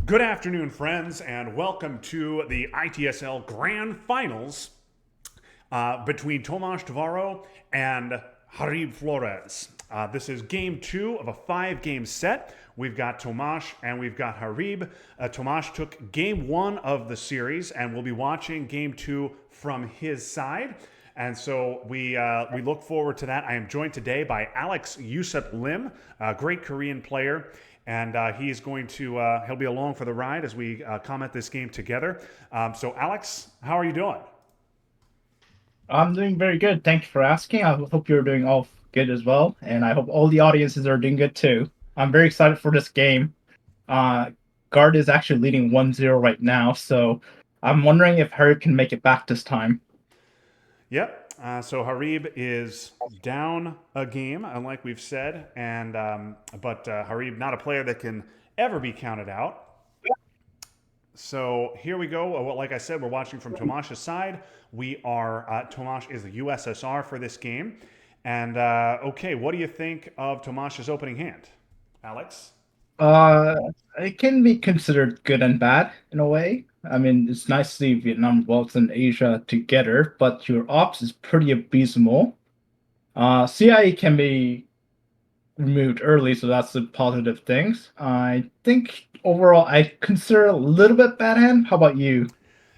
Good afternoon, friends, and welcome to the ITSL Grand Finals between Tomas Tvaroh and Jarib Flores. This is game two of a five-game set. We've got Tomas and we've got Jarib. Tomas took game one of the series, and we'll be watching game two from his side. And so we look forward to that. I am joined today by Alex Yusep Lim, a great Korean player, and he's going to he'll be along for the ride as we comment this game together. So Alex, how are you doing? I'm doing very good. Thank you for asking. I hope you're doing all good as well. And I hope all the audiences are doing good too. I'm very excited for this game. Uh, Guard is actually leading 1-0 right now. So I'm wondering if Harry can make it back this time. Yep. So Harib is down a game, like we've said, and but Harib not a player that can ever be counted out. So here we go. Well, like I said, we're watching from Tomas's side. We are Tomas is the USSR for this game, and okay, what do you think of Tomas's opening hand, Alex? Uh, it can be considered good and bad in a way. I mean, it's nice to see Vietnam, Wales, and Asia together, but your ops is pretty abysmal. CIA can be removed early, so that's the positive things. I think overall, I consider a little bit bad hand. How about you?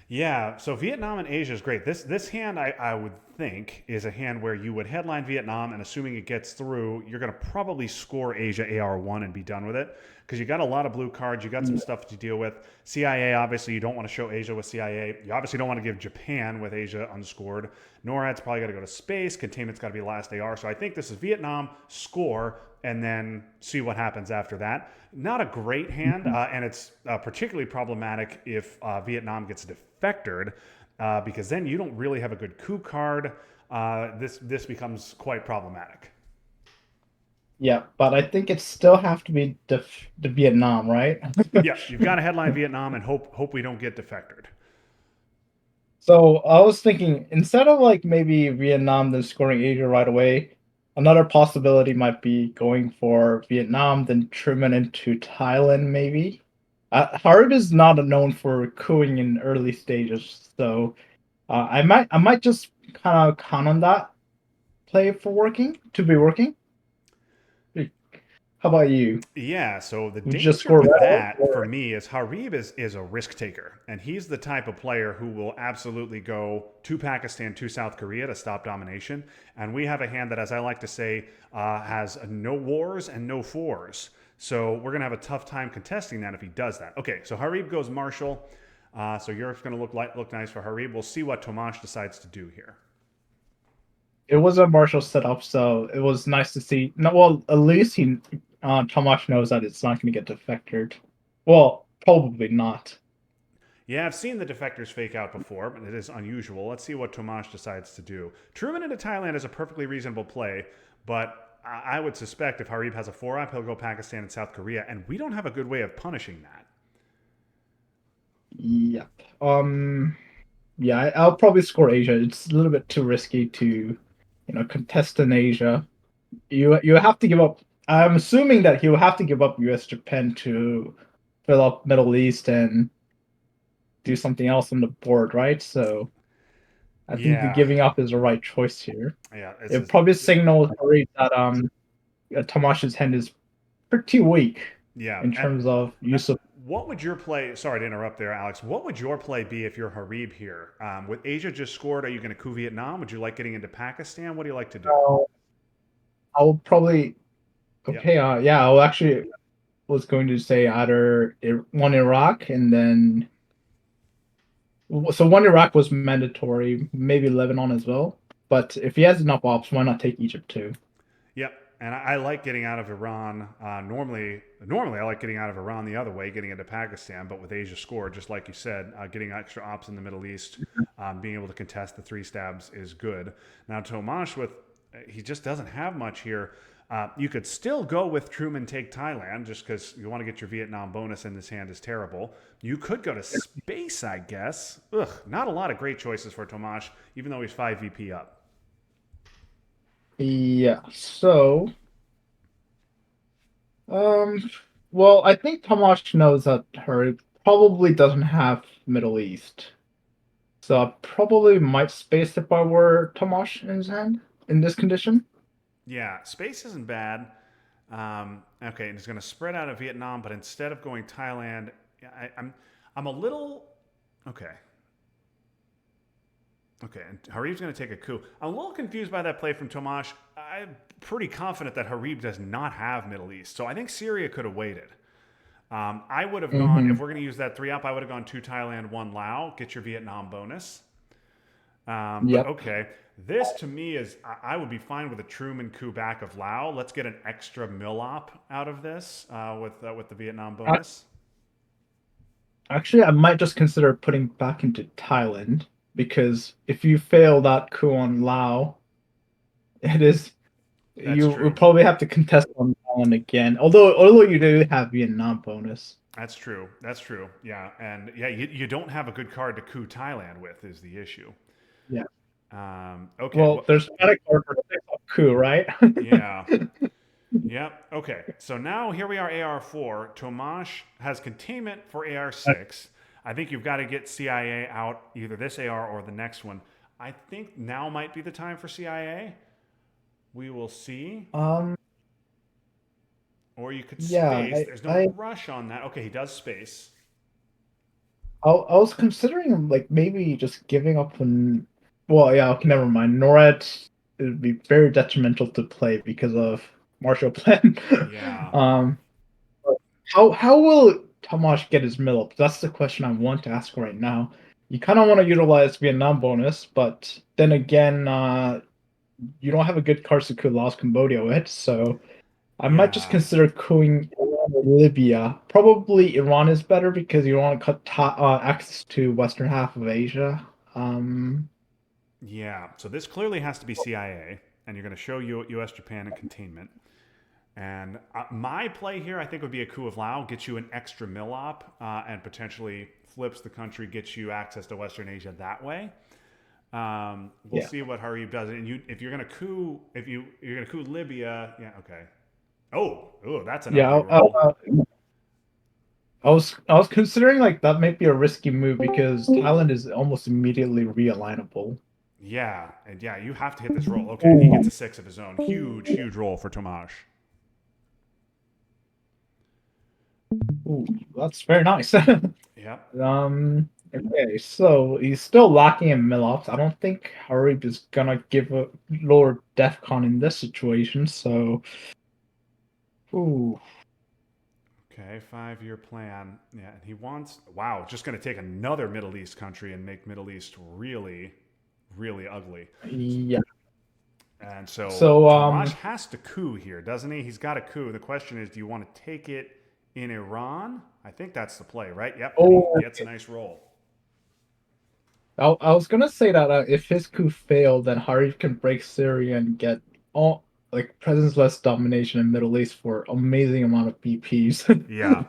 Yeah, so Vietnam and Asia is great. This hand I would think is a hand where you would headline Vietnam, and assuming it gets through, you're going to probably score Asia AR1 and be done with it because you got a lot of blue cards, you got some stuff to deal with. CIA, obviously, you don't want to show Asia with CIA. You obviously don't want to give Japan with Asia unscored. NORAD's probably got to go to space. Containment's got to be last AR. So I think this is Vietnam, score, and then see what happens after that. Not a great hand, and it's particularly problematic if Vietnam gets defectored, because then you don't really have a good coup card. This becomes quite problematic. Yeah, but I think it still have to be the Vietnam, right? Yeah, you've got to headline Vietnam and hope we don't get defected. So I was thinking instead of like maybe Vietnam then scoring Asia right away, another possibility might be going for Vietnam then Truman into Thailand maybe. Harib is not known for cooing in early stages, so I might just kind of count on that play for working to be working. How about you? Yeah, so the Would you just danger score with right away? that for me is Harib is a risk taker, and he's the type of player who will absolutely go to Pakistan, to South Korea to stop domination. And we have a hand that, as I like to say, has no wars and no fours. So we're going to have a tough time contesting that if he does that. Okay, so Harib goes Marshall. So Europe's going to look nice for Harib. We'll see what Tomas decides to do here. It was a Marshall setup, so it was nice to see. No, well, at least Tomash knows that it's not going to get defected. Well, probably not. Yeah, I've seen the defectors fake out before, but it is unusual. Let's see what Tomas decides to do. Truman into Thailand is a perfectly reasonable play, but I would suspect if Harib has a 4-up, he'll go Pakistan and South Korea, and we don't have a good way of punishing that. Yep. Yeah, I'll probably score Asia. It's a little bit too risky to, contest in Asia. You have to give up. I'm assuming that he'll have to give up U.S. Japan to fill up Middle East and do something else on the board, right? So I think the Yeah, giving up is the right choice here. yeah, this It is probably signals already that Tamash's hand is pretty weak yeah. in And terms of use of. what would your play? Sorry to interrupt there, Alex. What would your play be if you're Harib here? With Asia just scored, are you going to coup Vietnam? Would you like getting into Pakistan? What do you like to do? I'll probably Yep. okay. Yeah, I'll actually was going to say either one Iraq and then so one Iraq was mandatory, maybe Lebanon as well. But if he has enough ops, why not take Egypt too? Yep. And I like getting out of Iran. Normally I like getting out of Iran the other way, getting into Pakistan. But with Asia scored, just like you said, getting extra ops in the Middle East, being able to contest the three stabs is good. Now Tomash with he just doesn't have much here. You could still go with Truman take Thailand just because you want to get your Vietnam bonus in this hand is terrible. You could go to space, I guess. Ugh, not a lot of great choices for Tomash, even though he's 5 VP up. Yeah. So um Well, I think Tomas knows that her probably doesn't have Middle East. So I probably might space if I were Tomas in his hand in this condition. Yeah, space isn't bad. Okay, and it's going to spread out of Vietnam, but instead of going Thailand, I'm a little okay. Okay, and Harib's going to take a coup. I'm a little confused by that play from Tomash. I'm pretty confident that Harib does not have Middle East, so I think Syria could have waited. I would have gone, Mm-hmm. if we're going to use that three up, I would have gone two Thailand, one Lao, get your Vietnam bonus. But Yep. okay, this to me is, I would be fine with a Truman coup back of Lao. Let's get an extra millop out of this with the Vietnam A- bonus. Actually, I might just consider putting back into Thailand because if you fail that coup on Lao, it is That's you will true. probably have to contest on Thailand again. Although you do have Vietnam bonus. That's true. That's true. Yeah, and yeah, you don't have a good card to coup Thailand with is the issue. Yeah. Okay. Well, Well, there's not a card for coup, right? yeah. Yep. Okay. So now here we are, AR4. Tomash has containment for AR6. I think you've got to get CIA out either this AR or the next one. I think now might be the time for CIA. We will see. um. Or you could Yeah. space. There's no rush on that. Okay, he does space. I was considering like maybe just giving up on. Well, yeah, okay, never mind. NORAD it would be very detrimental to play because of Marshall Plan. Yeah. um, how will Tomash get his middle? That's the question I want to ask right now. You kind of want to utilize Vietnam bonus, but then again, you don't have a good Karsuku lost Cambodia with, so I might just Yeah. consider cooing Iran or Libya. Probably Iran is better because you want to cut access to western half of Asia. Um, Yeah. So this clearly has to be CIA, and you're going to show U.S., Japan, and containment. And my play here, I think, would be a coup of Lao, gets you an extra millop, and potentially flips the country, gets you access to Western Asia that way. We'll yeah, see what Harib does. And if you're going to coup, if you're going to coup Libya, yeah, okay. Oh, that's an yeah. ugly roll. I was considering like that might be a risky move because Thailand is almost immediately realignable. Yeah, and yeah, you have to hit this roll. Okay, and he gets Ooh, a six of his own. Huge roll for Tomash. ooh, that's very nice. Yep. Okay, so he's still lacking in Milops. I don't think Harib is gonna give a lower DEFCON in this situation, so ooh, Okay, 5-year plan. Yeah, and he wants, wow, just going to take another Middle East country and make Middle East really ugly. yeah. And so So Tomash has to coup here, doesn't he? He's got a coup. The question is, do you want to take it in Iran? I think that's the play, right? Yep, and he oh, gets a nice roll. I was gonna say that if his coup failed, then Harib can break Syria and get all like presence-less domination in Middle East for amazing amount of BPs. Yeah,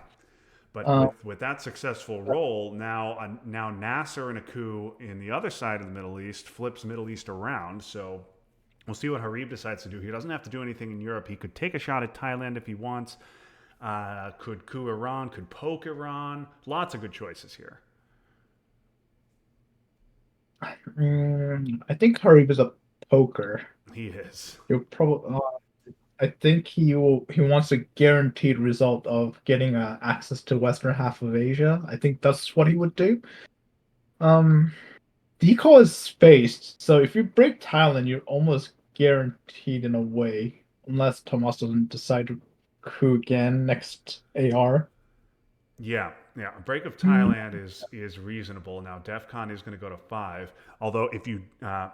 but um, with that successful roll, now Nasser in a coup in the other side of the Middle East flips Middle East around. So we'll see what Harib decides to do. He doesn't have to do anything in Europe. He could take a shot at Thailand if he wants. Could coup Iran, could poke Iran. Lots of good choices here. I think Harib is a poker. He is. He'll probably. I think he wants a guaranteed result of getting access to western half of Asia. I think that's what he would do. Um, Decal is spaced, so if you break Thailand, you're almost guaranteed in a way, unless Tomas doesn't decide to coup again next AR. Yeah. A break of Hmm. Thailand is reasonable. Now DefCon is going to go to 5. Although if you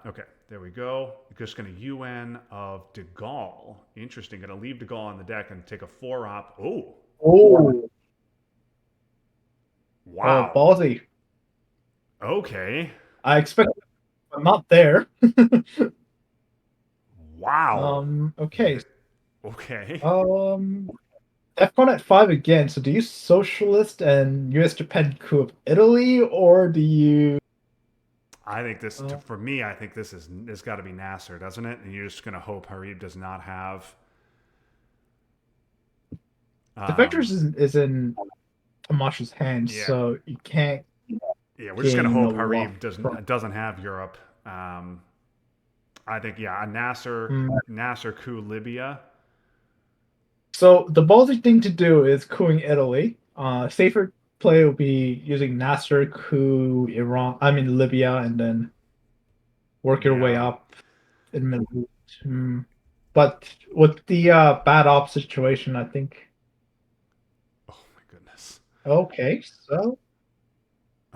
okay, there we go. Just going to UN of De Gaulle. Interesting. Going to leave De Gaulle on the deck and take a 4-op. Oh, Oh, oh, wow. ballsy. Okay. I expect, but not there. Wow. Okay. Okay. Um, FCON at 5 again. So do you socialist and US Japan coup of Italy, or do you? I think this, Uh, for me, I think this got to be Nasser, doesn't it? And you're just going to hope Harib does not have. Um, Defectors is in Tomas's hands, yeah, so you can't yeah, we're just gonna gain a hope lot Harib from. doesn't have Europe. Um, I think yeah, a Mm. Nasser coup Libya. So the ballsy thing to do is cooing Italy. Safer play will be using Nasser, coup Iran. I mean Libya, and then work your way Yeah. up in Middle East. But with the bad op situation, I think. Oh my goodness. Okay, so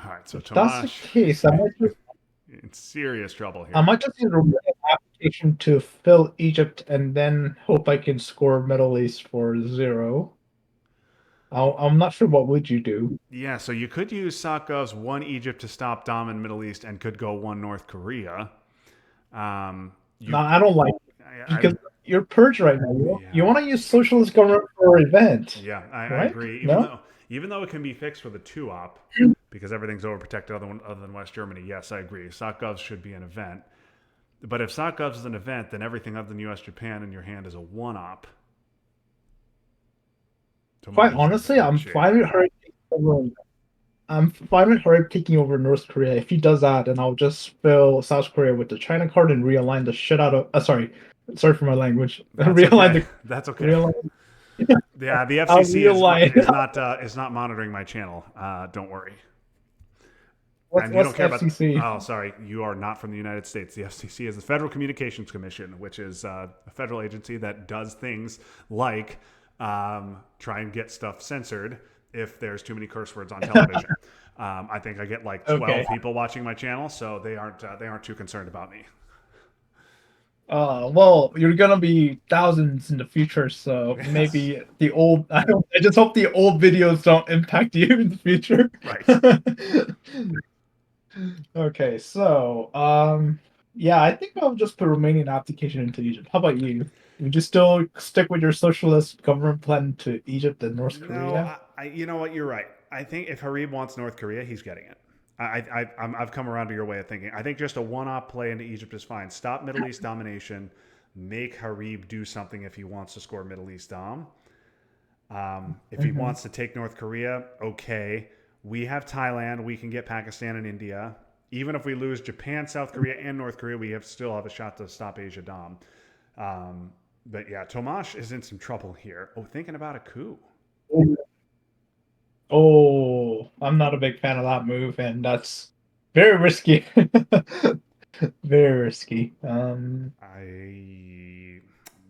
All right, so if that's the Tomash case, in serious trouble I here. might just use an application to fill Egypt and then hope I can score Middle East for 0. I'm not sure what would you do. Yeah, so you could use Sakov's one Egypt to stop Dom in Middle East and could go one North Korea. No, You, I don't like it I because you're purged right now. You yeah, want to use socialist government for event, yeah, I right? agree. No? Even though it can be fixed with a two op because everything's overprotected other than West Germany. Yes, I agree. Sakov's should be an event. But if Sakov's is an event, then everything other than U.S. Japan in your hand is a one op. Quite Tomash is in honestly, bad shape. I'm fine with her taking over North Korea. If he does that, then I'll just fill South Korea with the China card and realign the shit out of. Sorry for my language. That's realign okay. the That's okay. realign. Yeah, the I'll FCC realign. is not monitoring my channel. Don't worry. What's And you don't care about. FCC? Oh, sorry, you are not from the United States. The FCC is the Federal Communications Commission, which is a federal agency that does things like try and get stuff censored if there's too many curse words on television. I think I get like Okay. 12 people watching my channel, so they aren't too concerned about me. Well, you're gonna be thousands in the future, so Yes, maybe the old. I just hope the old videos don't impact you in the future. right. Okay, so yeah, I think I'll just put Romanian application into Egypt. How about you? Would you still stick with your socialist government plan to Egypt and North No, Korea? you know what? You're right. I think if Harib wants North Korea, he's getting it. I've come around to your way of thinking. I think just a one-op play into Egypt is fine. Stop Middle East domination. Make Harib do something if he wants to score Middle East dom. If he Hmm. wants to take North Korea, okay. We have Thailand. We can get Pakistan and India. Even if we lose Japan, South Korea, and North Korea, we still have a shot to stop Asia dom. Um, but yeah, Tomash is in some trouble here. Oh, thinking about a coup. Oh, I'm not a big fan of that move, and that's very risky. Very risky. I'm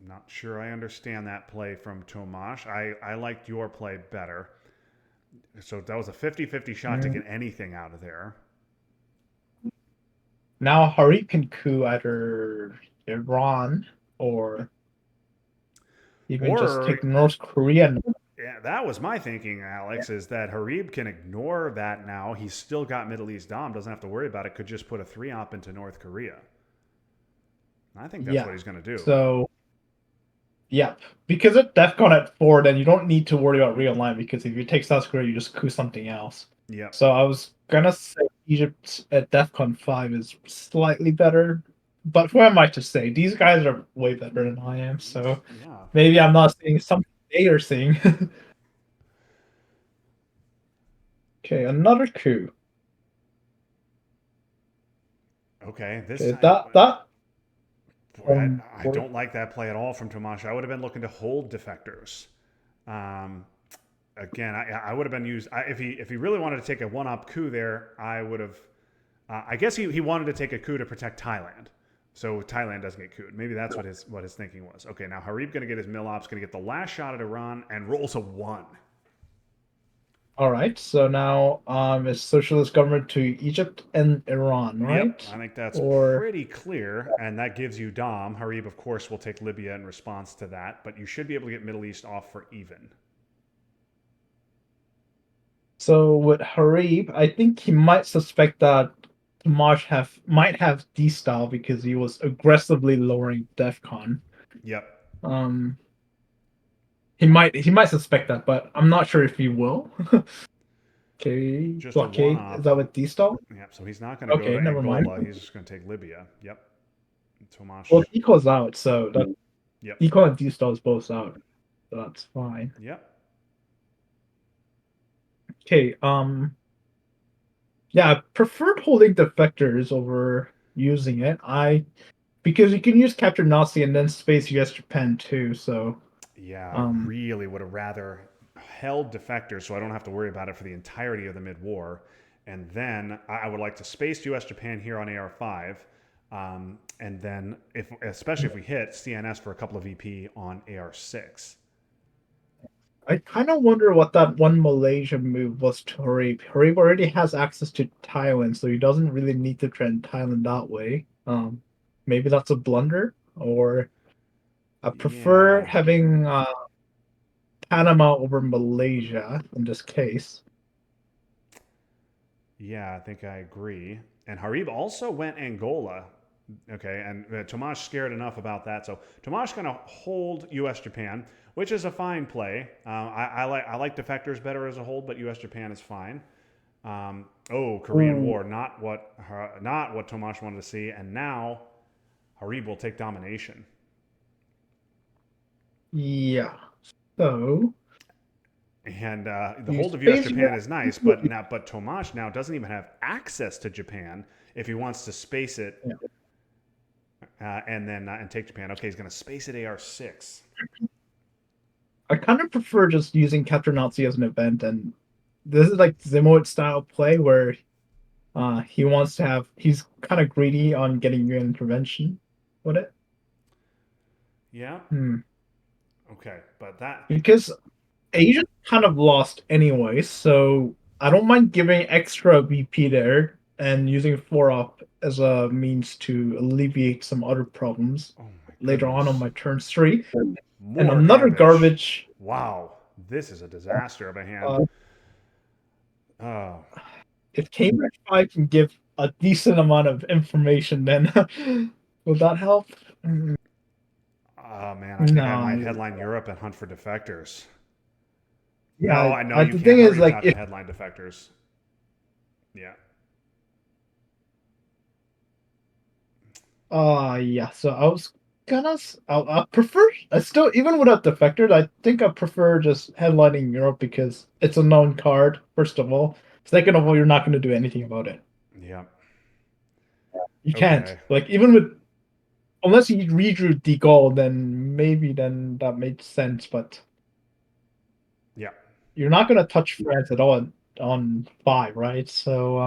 not sure I understand that play from Tomash. I liked your play better. So that was a 50-50 shot to mm, get anything out of there. Now Harry can coup either Iran or even just Or take North Korea. yeah, that was my thinking, Alex, is that Harib can ignore that now. He's still got Middle East Dom, doesn't have to worry about it, could just put a three op into North Korea. I think that's Yeah. what he's going to do. So, yep. Because at DEFCON at 4, then you don't need to worry about realignment because if you take South Korea, you just coup something else. Yep. So I was gonna say Egypt at DEFCON 5 is slightly better, but who am I to say? These guys are way better than I am, so Yeah. maybe I'm not seeing something they are seeing. Okay, another coup. Okay. This Okay, time, that boy, from I don't like that play at all from Tomash. I would have been looking to hold defectors. Um, again, I would have been used if he really wanted to take a one up coup there. I would have. I guess he wanted to take a coup to protect Thailand, so Thailand doesn't get couped. Maybe that's what his thinking was. Okay, now Harib going to get his mill ops, going to get the last shot at Iran, and rolls a one. all right. So now it's socialist government to Egypt and Iran, Yep, right? I think that's Or pretty clear, and that gives you Dom. Harib, of course, will take Libya in response to that, but you should be able to get Middle East off for even. so with Harib, I think he might suspect that Tomash might have D style because he was aggressively lowering DEFCON. Yep, Um, he might suspect that, but I'm not sure if he will. Okay, just a one blockade. Is op. that with D style? Yep, so he's not going to go Okay, to never mind. Angola. He's just going to take Libya. Yep, Well, Tomash. equals out, so that Yep, equal and D style is both out. So that's fine. yep. Okay. Yeah, I preferred holding defectors over using it. Because you can use capture Nazi and then space US Japan too. So Yeah, I um, really would have rather held defectors so I don't have to worry about it for the entirety of the mid war. And then I would like to space US Japan here on AR5. And then, especially if we hit CNS for a couple of VP on AR6. I kind of wonder what that one Malaysia move was to Harib. Harib already has access to Thailand, so he doesn't really need to trend Thailand that way. Maybe that's a blunder, or I prefer Yeah, having Panama over Malaysia in this case. yeah, I think I agree. And Harib also went Angola. Okay, and Tomas scared enough about that. So Tomas going to hold U.S. Japan, which is a fine play. I like defectors better as a hold, but U.S. Japan is fine. Korean Ooh, War, not what Tomas wanted to see, and now Harib will take domination. yeah. So And the you hold of U.S. space Japan is nice, but Tomas now doesn't even have access to Japan if he wants to space it and take Japan. Okay, he's going to space it AR6. I kind of prefer just using Capture Nazi as an event, and this is like Zimoid style play where he's kind of greedy on getting you an intervention with it. Yeah. Hmm. Okay, but that. Because Asia kind of lost anyway, so I don't mind giving extra VP there and using 4-up as a means to alleviate some other problems Oh my later on goodness. my turn 3. And More another ambush. garbage. Wow, this is a disaster of a hand. Uh, Oh, if Cambridge 5 can give a decent amount of information, then will that help? oh man, I think I might No. headline Europe and hunt for defectors. No, Yeah, I know you the can't. thing is, Harib's like, not if going to headline defectors. Yeah. yeah. So I was I prefer. I still, even without defectors, I think I prefer just headlining Europe because it's a known card. First of all, second of all, you're not going to do anything about it. Yeah. You can't. Okay. Like, even with, unless you redrew the goal, then maybe then that makes sense. But Yeah. you're not going to touch France at all on 5, right? So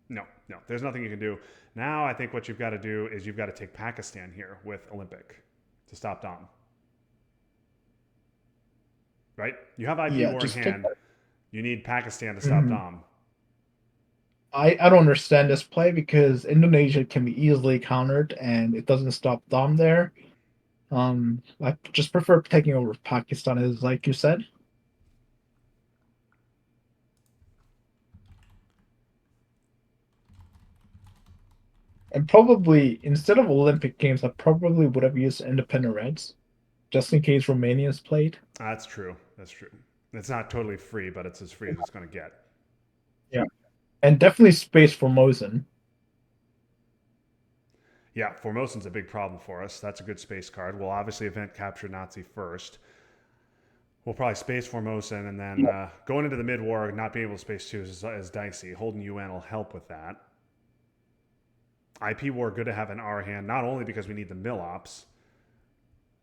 No, no. There's nothing you can do. Now I think what you've got to do is you've got to take Pakistan here with Olympic to stop Dom. Right? You have IP yeah, war in just take hand. that. You need Pakistan to stop Mhm. Dom. I don't understand this play because Indonesia can be easily countered and it doesn't stop Dom there. I just prefer taking over Pakistan, as like you said, and probably instead of Olympic Games, I probably would have used independent reds just in case Romania's played. That's true. That's true. It's not totally free, but it's as free as it's going to get. Yeah, and definitely space for Mosin. Yeah, Formosan's a big problem for us. That's a good space card. We'll obviously event capture Nazi first. We'll probably space Formosan, and then going into the mid war, not being able to space two is dicey. Holding UN will help with that. IP war, good to have in our hand, not only because we need the mill ops.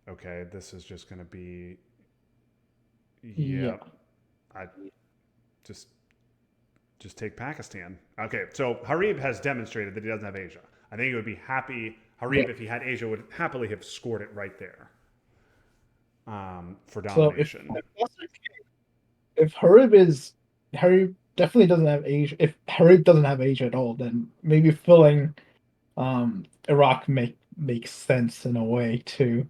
Okay, this is just going to be. Yeah, Yep. I just just take Pakistan. Okay, so Harib has demonstrated that he doesn't have Asia. I think he would be happy. yeah. Harib, if he had Asia, would happily have scored it right there for So domination. if Harib definitely doesn't have Asia. If Harib doesn't have Asia at all, then maybe filling Iraq makes sense in a way too.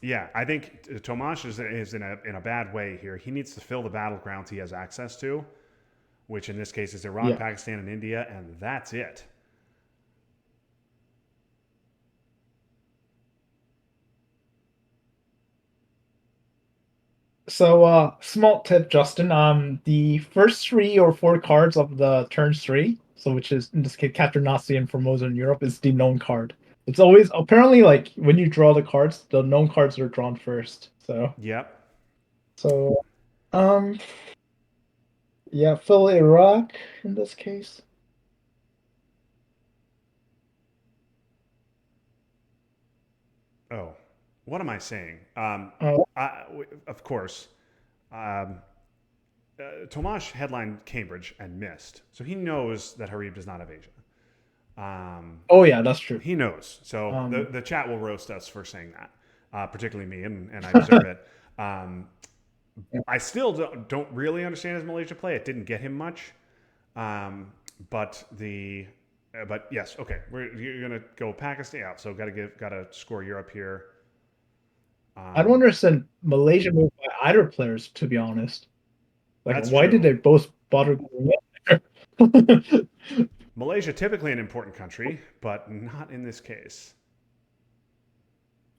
Yeah, I think Tomas is in a bad way here. He needs to fill the battlegrounds he has access to, which in this case is Iran, Yeah. Pakistan, and India, and that's it. So, small tip, Justin. The first 3 or 4 cards of the turn 3, so which is in this case Captain Nazi and Formosa in Europe, is the known card. It's always apparently like when you draw the cards, the known cards are drawn first. So, Yep. so Um, yeah, fill Iraq in this case. Oh, what am I saying? Oh, Of course, um, Tomas headlined Cambridge and missed, so he knows that Harib does not have Asia. Um, oh yeah, that's true. he knows. So Um, the chat will roast us for saying that, particularly me, and I deserve it. Um, I still don't really understand his Malaysia play. It didn't get him much. Um, but the but yes, okay. You're gonna go Pakistan out, so gotta score Europe here. I don't Um, understand Malaysia moved by either players, to be honest. Like, that's why did true. they both bother going in there? Malaysia typically an important country, but not in this case.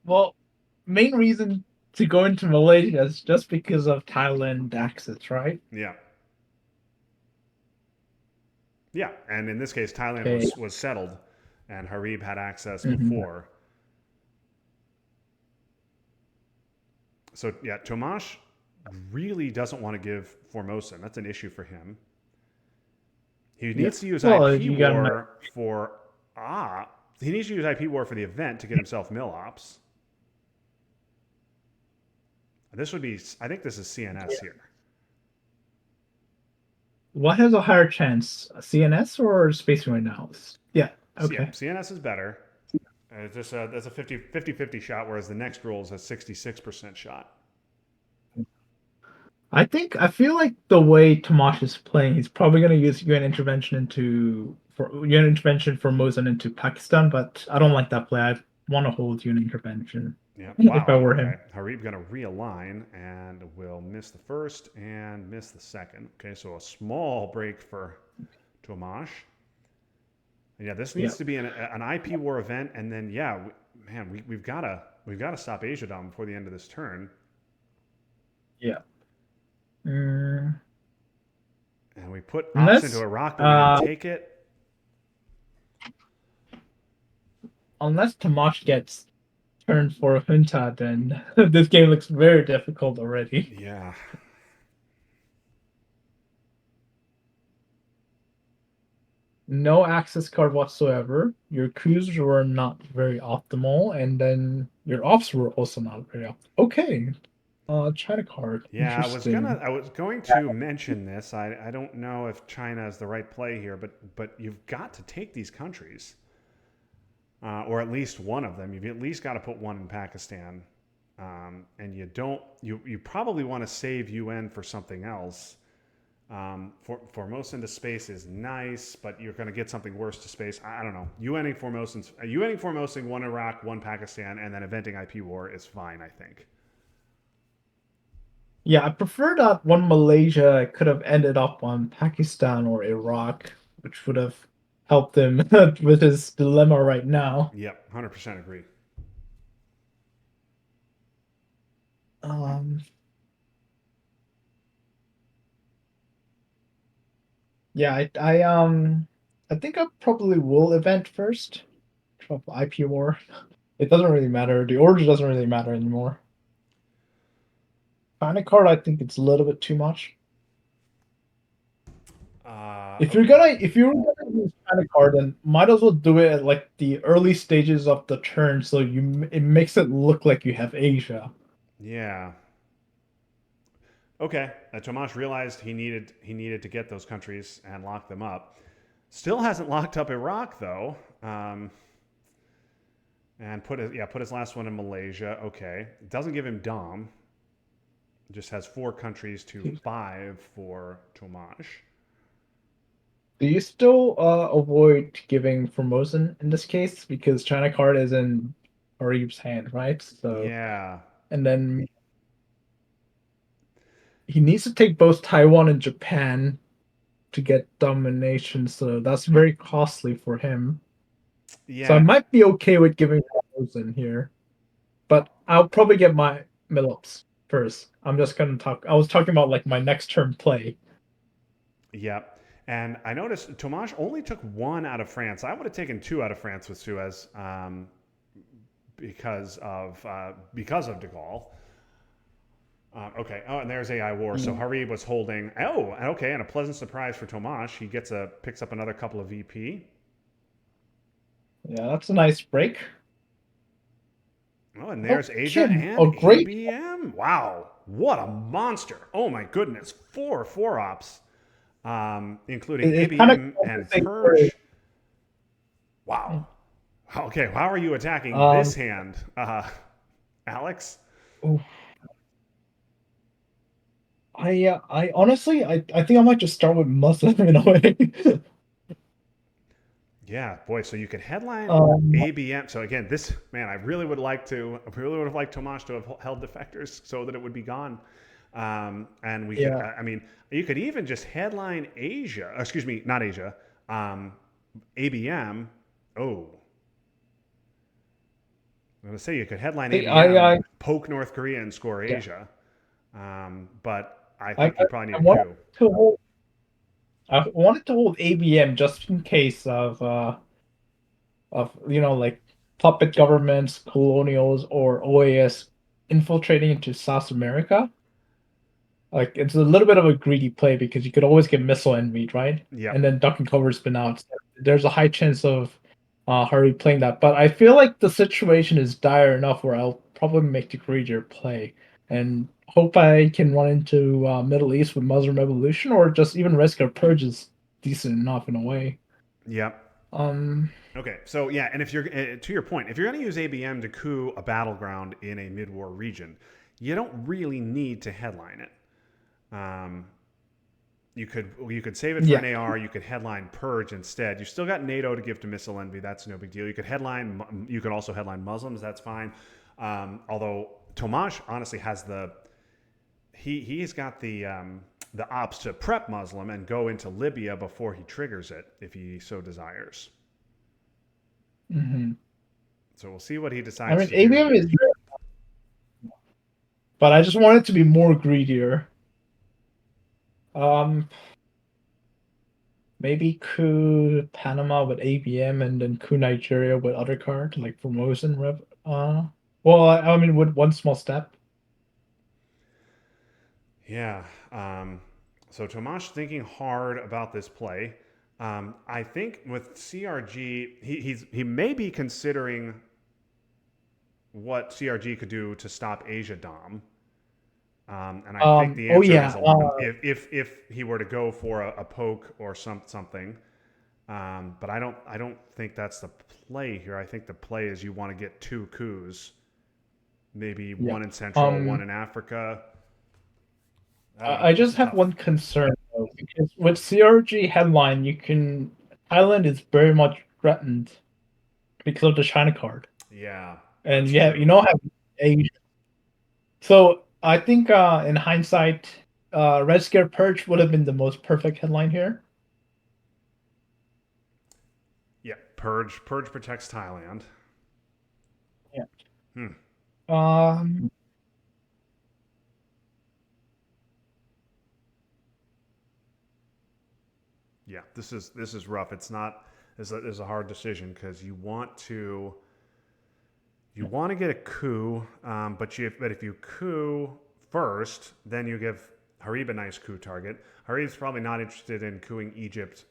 Well, main reason to go into Malaysia is just because of Thailand access, right? Yeah, yeah, and in this case, Thailand Okay. was settled, and Harib had access Mhm. before. So yeah, Tomash really doesn't want to give Formosan. That's an issue for him. He Yeah. needs to use Well, IP you got to War for he needs to use IP War for the event to get himself mill ops. This would be I think this is CNS here. what has a higher chance, CNS or Space Marine Analyst? Yeah. So yeah, Okay. CNS is better. It's just that's a 50 shot, whereas the next roll is a 66% shot. I feel like the way Tomash is playing, he's probably going to use UN intervention into for UN intervention for Mosin into Pakistan, but I don't like that play. I want to hold UN intervention Yeah. if I Wow. were Okay. him. Harib going to realign and will miss the first and miss the second. Okay. So a small break for Tomash. And yeah, this Yeah. needs to be an IP war event, and then yeah, man, we've gotta stop Asia Dom before the end of this turn, Yeah. Mm, and we put ops into unless Iraq, but we didn't uh take it. unless Tomash gets turned for a Junta, then this game looks very difficult already. Yeah. No access card whatsoever. Your crews were not very optimal, and then your ops were also not very optimal. Okay. China card. Yeah, Interesting. I was going to mention this. I don't know if China is the right play here, but you've got to take these countries, or at least one of them. You've at least got to put one in Pakistan, and you probably want to save UN for something else. Formosa into space is nice, but you're going to get something worse to space. I don't know. UNing Formosing one Iraq, one Pakistan, and then eventing IP war is fine. I think. Yeah, I prefer that one Malaysia could have ended up on Pakistan or Iraq, which would have helped him with his dilemma right now. Yep, 100% agree. Um, yeah, I think I probably will event first. Drop IP war. It doesn't really matter. The order doesn't really matter anymore. Final card, I think it's a little bit too much. Okay. If you're gonna use Final card, then might as well do it at like the early stages of the turn, so it makes it look like you have Asia. Yeah. Okay. Tomas realized he needed to get those countries and lock them up. Still hasn't locked up Iraq though. And put his last one in Malaysia. Okay. Doesn't give him Dom. Just has four countries to five for Tomash. Do you still avoid giving Formosan in this case because China card is in Arif's hand, right? So Yeah. and then he needs to take both Taiwan and Japan to get domination, so that's very costly for him. So I Yeah. might be okay with giving Formosan here, but I'll probably get my Millips first. I'm just gonna talk. I was talking about like my next turn play. Yeah. And I noticed Tomash only took one out of France. I would have taken two out of France with Suez because of De Gaulle. Okay. Oh, and there's AI War. So Mm. Harib was holding. Oh, okay. And a pleasant surprise for Tomas. He picks up another couple of VP. Yeah, that's a nice break. Oh, and there's Asia Okay, and a great. ABM. Wow, what a monster! Oh my goodness, four ops, including It kind of ABM and compensates for. Purge. Wow. Okay, how are you attacking Um, this hand, Alex? oof. I honestly, I think I might just start with Muslim in a way. Yeah, boy. So you could headline um, ABM. So again, this man, I really would like to. I really would have liked Tomas to have held defectors so that it would be gone. And we could. yeah, I mean, you could even just headline Asia. Excuse me, not Asia. Um, ABM. Oh, I'm gonna say you could headline ABM, I poke North Korea, and score yeah, Asia. But I I, I, think you probably I need a wanted coup. to hold, I wanted to hold ABM just in case of like puppet governments, colonials, or OAS infiltrating into South America. Like it's a little bit of a greedy play because you could always get missile envied, right? Yep. And then duck and cover's been out. So there's a high chance of Harry playing that. But I feel like the situation is dire enough where I'll probably make the greedier play and hope I can run into Middle East with Muslim Revolution or just even risk a purge is decent enough in a way. Yep. Um, Okay, so yeah, and if you're to your point, if you're going to use ABM to coup a battleground in a mid-war region, you don't really need to headline it. Um, you could save it for yeah. an AR. You could headline Purge instead. You still got NATO to give to missile envy. That's no big deal. You could headline. You could also headline Muslims. That's fine. Although Tomash honestly has he's got the ops to prep Muslim and go into Libya before he triggers it if he so desires. Hmm. So we'll see what he I decides mean, to do ABM is, here. but I just want it to be more greedier. Um, Maybe coup Panama with ABM and then coup Nigeria with other card like Formosan Rev. Well, I mean with one small step. Yeah. So Tomash thinking hard about this play. I think with CRG, he may be considering what CRG could do to stop Asia Dom. And I think the Oh answer yeah. is if he were to go for a poke or something. But I don't think that's the play here. I think the play is you want to get two coups, maybe Yeah. one in Central, one Um, in Africa. I don't know. I This just is have tough. one concern though, because with CRG headline, you can Thailand is very much threatened because of the China card, Yeah, and that's yeah, you true. know have Asia. So I think in hindsight, Red Scare Purge would have been the most perfect headline here. Yeah, Purge protects Thailand. Yeah. Hmm. Um, Yeah, this is rough. It's not. This is a hard decision because you want to get a coup, but if you coup first, then you give Harib a nice coup target. Harib's probably not interested in cooing Egypt,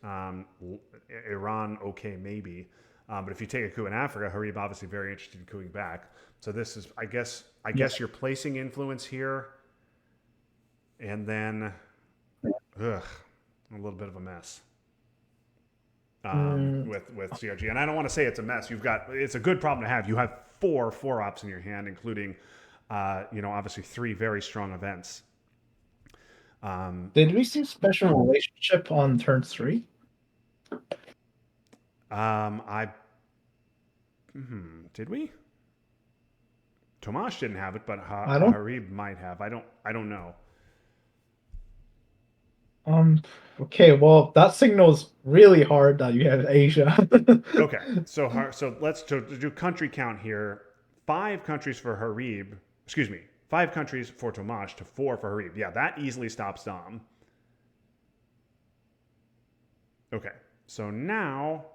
Iran, okay maybe, but if you take a coup in Africa, Harib obviously very interested in cooing back. So this is, yeah. I guess you're placing influence here, and then, ugh, a little bit of a mess. Mm, With CRG. And I don't want to say it's a mess. It's a good problem to have. You have four ops in your hand, including obviously three very strong events. Um, did we see special relationship on turn three? I did we? Tomash didn't have it, but I don't. Harib might have. I don't know. Um. Okay. Well, that signals really hard that you have Asia. Okay, so let's do country count here. 5 countries for Harib. Excuse me. 5 countries for Tomash to 4 for Harib. Yeah, that easily stops Dom. Okay, so now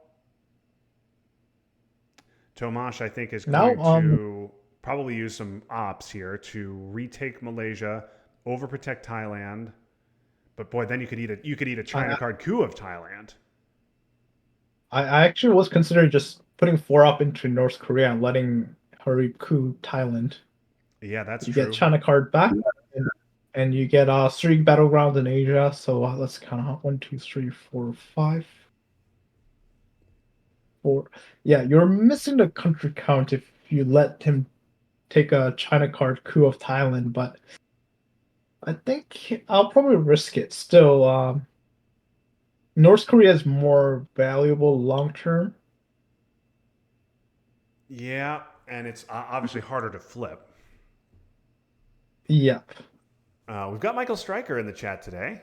Tomash, I think, is Now, going to. probably use some ops here to retake Malaysia, overprotect Thailand. But boy, then you could eat a China I card coup of Thailand. I actually was considering just putting 4 up into North Korea and letting Harib coup Thailand. Yeah, that's You get true. China card back, and you get 3 battlegrounds in Asia. So let's count out 1, 2, 3, 4, 5, 4. Yeah, you're missing the country count if you let him take a China card coup of Thailand, but I think I'll probably risk it. Still, North Korea is more valuable long term. Yeah, and it's obviously harder to flip. Yep. We've got Michael Stryker in the chat today.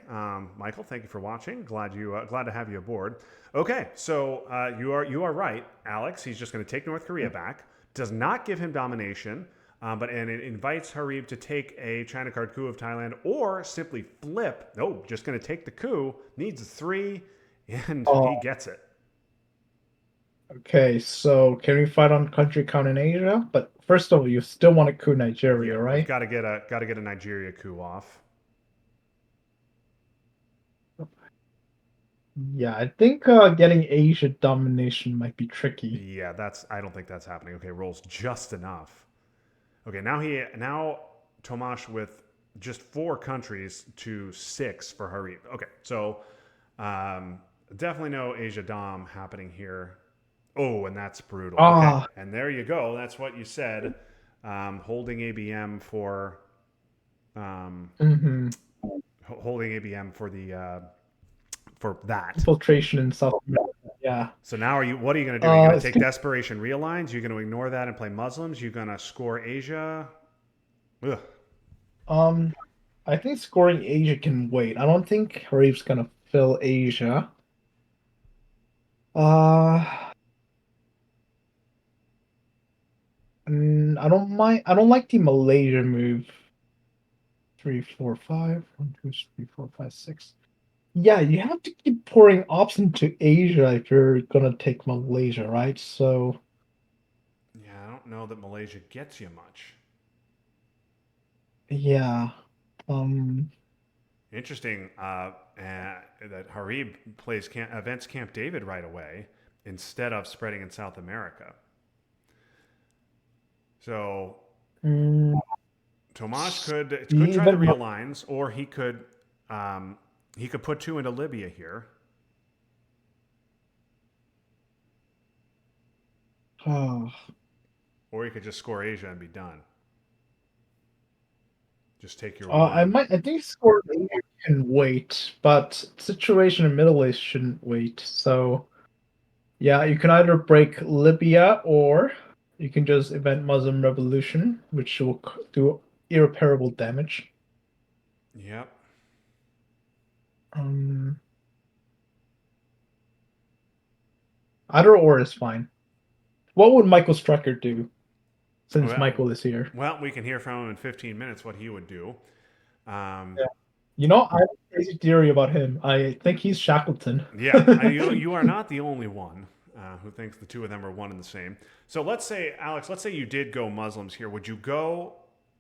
Michael, thank you for watching. Glad to have you aboard. Okay, so you are right, Alex. He's just going to take North Korea back. Does not give him domination, and it invites Harib to take a China card coup of Thailand or simply flip. No, just going to take the coup. Needs a 3, and he Oh, gets it. okay. So can we fight on country count in Asia? But first of all, you still want to coup Yeah, Nigeria, we've right? got to get a Nigeria coup off. Yeah, I think getting Asia domination might be tricky. Yeah, that's I don't think that's happening. Okay, rolls just enough. Okay, now Tomas with just 4 countries to 6 for Harib. Okay, so um, definitely no Asia Dom happening here. Oh, and that's brutal. Okay, Ah, and there you go. That's what you said. Holding ABM for um, mhm. holding ABM for that. Infiltration in South America. Yeah. So now what are you going to do? Are you going to take Speak, desperation realigns? You're going to ignore that and play Muslims? You're going to score Asia? Ugh. um, I think scoring Asia can wait. I don't think Harib's gonna fill Asia. Uh, I don't mind. I don't like the Malaysia move. 3, 4, 5. 1, 2, 3, 4, 5, 6. Yeah, you have to keep pouring ops into Asia if you're gonna take Malaysia, right? So Yeah, I don't know that Malaysia gets you much. yeah. Um Interesting that Harib plays events Camp David right away instead of spreading in South America. So mm, Tomas could the try the event realigns, or he could put 2 into Libya here, oh, or he could just score Asia and be done. Just take your I 1. think score Asia can wait, but situation in Middle East shouldn't wait. So yeah, you can either break Libya or you can just event Muslim revolution, which will do irreparable damage. Yep. Um, Either or is fine. What would Michael Strucker do since Well, Michael is here? well, we can hear from him in 15 minutes what he would do. Um, Yeah. You know, I have a crazy theory about him. I think he's Shackleton. Yeah, you are not the only one who thinks the two of them are one and the same. So let's say, Alex, let's say you did go Muslims here. Would you go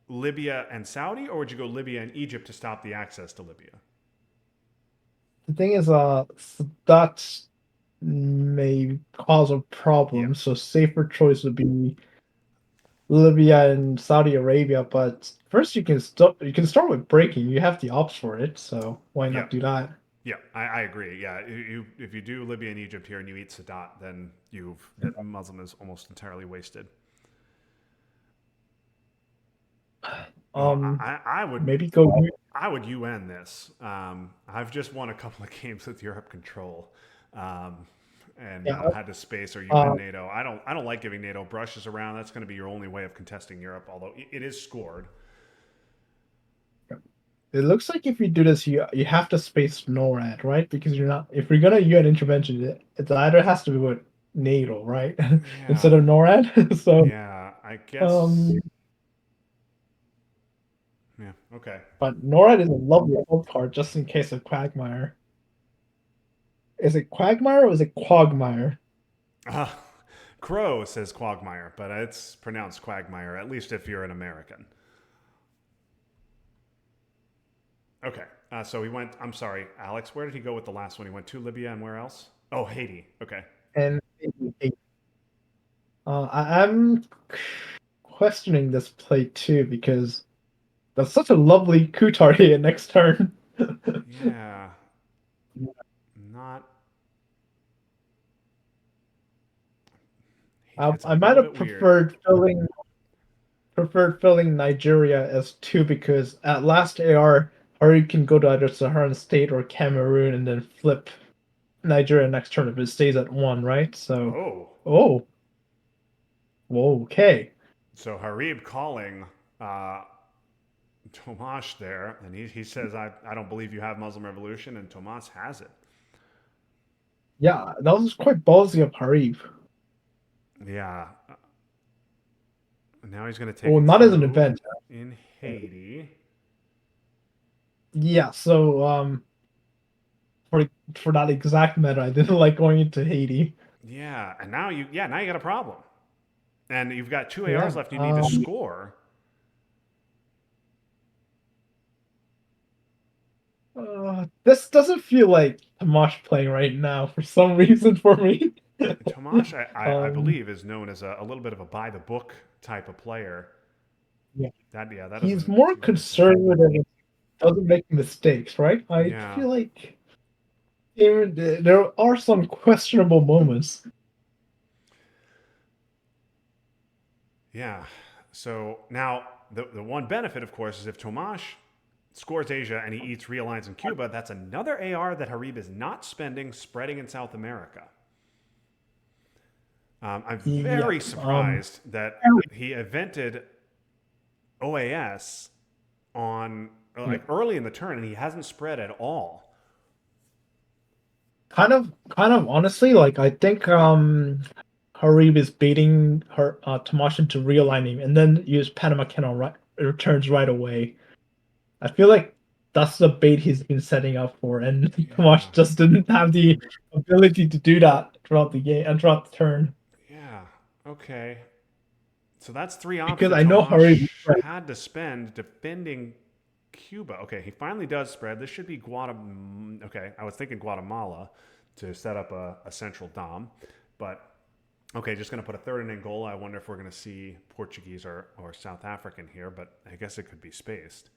Libya and Saudi, or would you go Libya and Egypt to stop the access to Libya? The thing is, that may cause a Yeah, problem. So safer choice would be Libya and Saudi Arabia. But first, you can start with breaking. You have the ops for it, so why yeah, not do that? yeah. I agree. Yeah, if you do Libya and Egypt here and you eat Sadat, then that Muslim is almost entirely wasted. Oh, Um, maybe go. I would UN this. I've just won a couple of games with Europe control, um, and Yeah. had to space or UN Uh, NATO. I don't like giving NATO brushes around. That's going to be your only way of contesting Europe, although it is scored. it looks like if you do this, you have to space NORAD, right? Because you're not. If you're gonna UN intervention, it either has to be with NATO, right, Yeah, instead of NORAD. So, yeah. I guess. um, Yeah. Okay. but NORAD is a lovely old card just in case of Quagmire. Is it Quagmire or is it Quagmire? Uh, Crow says Quagmire, but it's pronounced Quagmire, at least if you're an American. Okay. So he went, I'm sorry, Alex, where did he go with the last one? He went to Libya and where else? Oh, Haiti. Okay. And I'm questioning this play too because that's such a lovely coup target next turn. Yeah. Not. Haiti. It's a I might little have bit weird. preferred filling Nigeria as two because at last AR, Hari can go to either Saharan state or Cameroon and then flip Nigeria next turn if it stays at one, right? So, Oh. oh, whoa, okay. So Harib calling uh, Tomas there, and he says, I don't believe you have Muslim Revolution, and Tomas has it. Yeah, that was quite ballsy of Harib. Yeah. Now he's going to take Well, a not as an coup event. in Haiti. Yeah, so for for that exact meta, I didn't like going into Haiti. Yeah, and now you got a problem. And you've got two ARs Yeah. left you need to score. This doesn't feel like Tomash playing right now for some reason for me. Tomas, I um, believe, is known as a little bit of a by the book type of player. yeah, That he's doesn't more seem like it's him. conservative, doesn't make mistakes, right? I Yeah, feel like there are some questionable moments. yeah. So now the one benefit, of course, is if Tomas scores Asia and he eats realigns in Cuba, that's another AR that Harib is not spending spreading in South America. I'm very Yep. surprised that he evented OAS on Yeah. like early in the turn and he hasn't spread at all. Kind of honestly, like I think Harib is baiting her Tomash into realigning and then use Panama Canal right returns right away. I feel like that's the bait he's been setting up for, and Yeah, Tomash just didn't have the ability to do that throughout the game and throughout the turn. yeah, okay. So that's three ops Because that I know Harib, Tomash had to spend defending Cuba. Okay, he finally does spread. This should be Guatemala. Okay, I was thinking Guatemala to set up a central dom, but okay, just going to put a third in Angola. I wonder if we're going to see Portuguese or South African here, but I guess it could be spaced.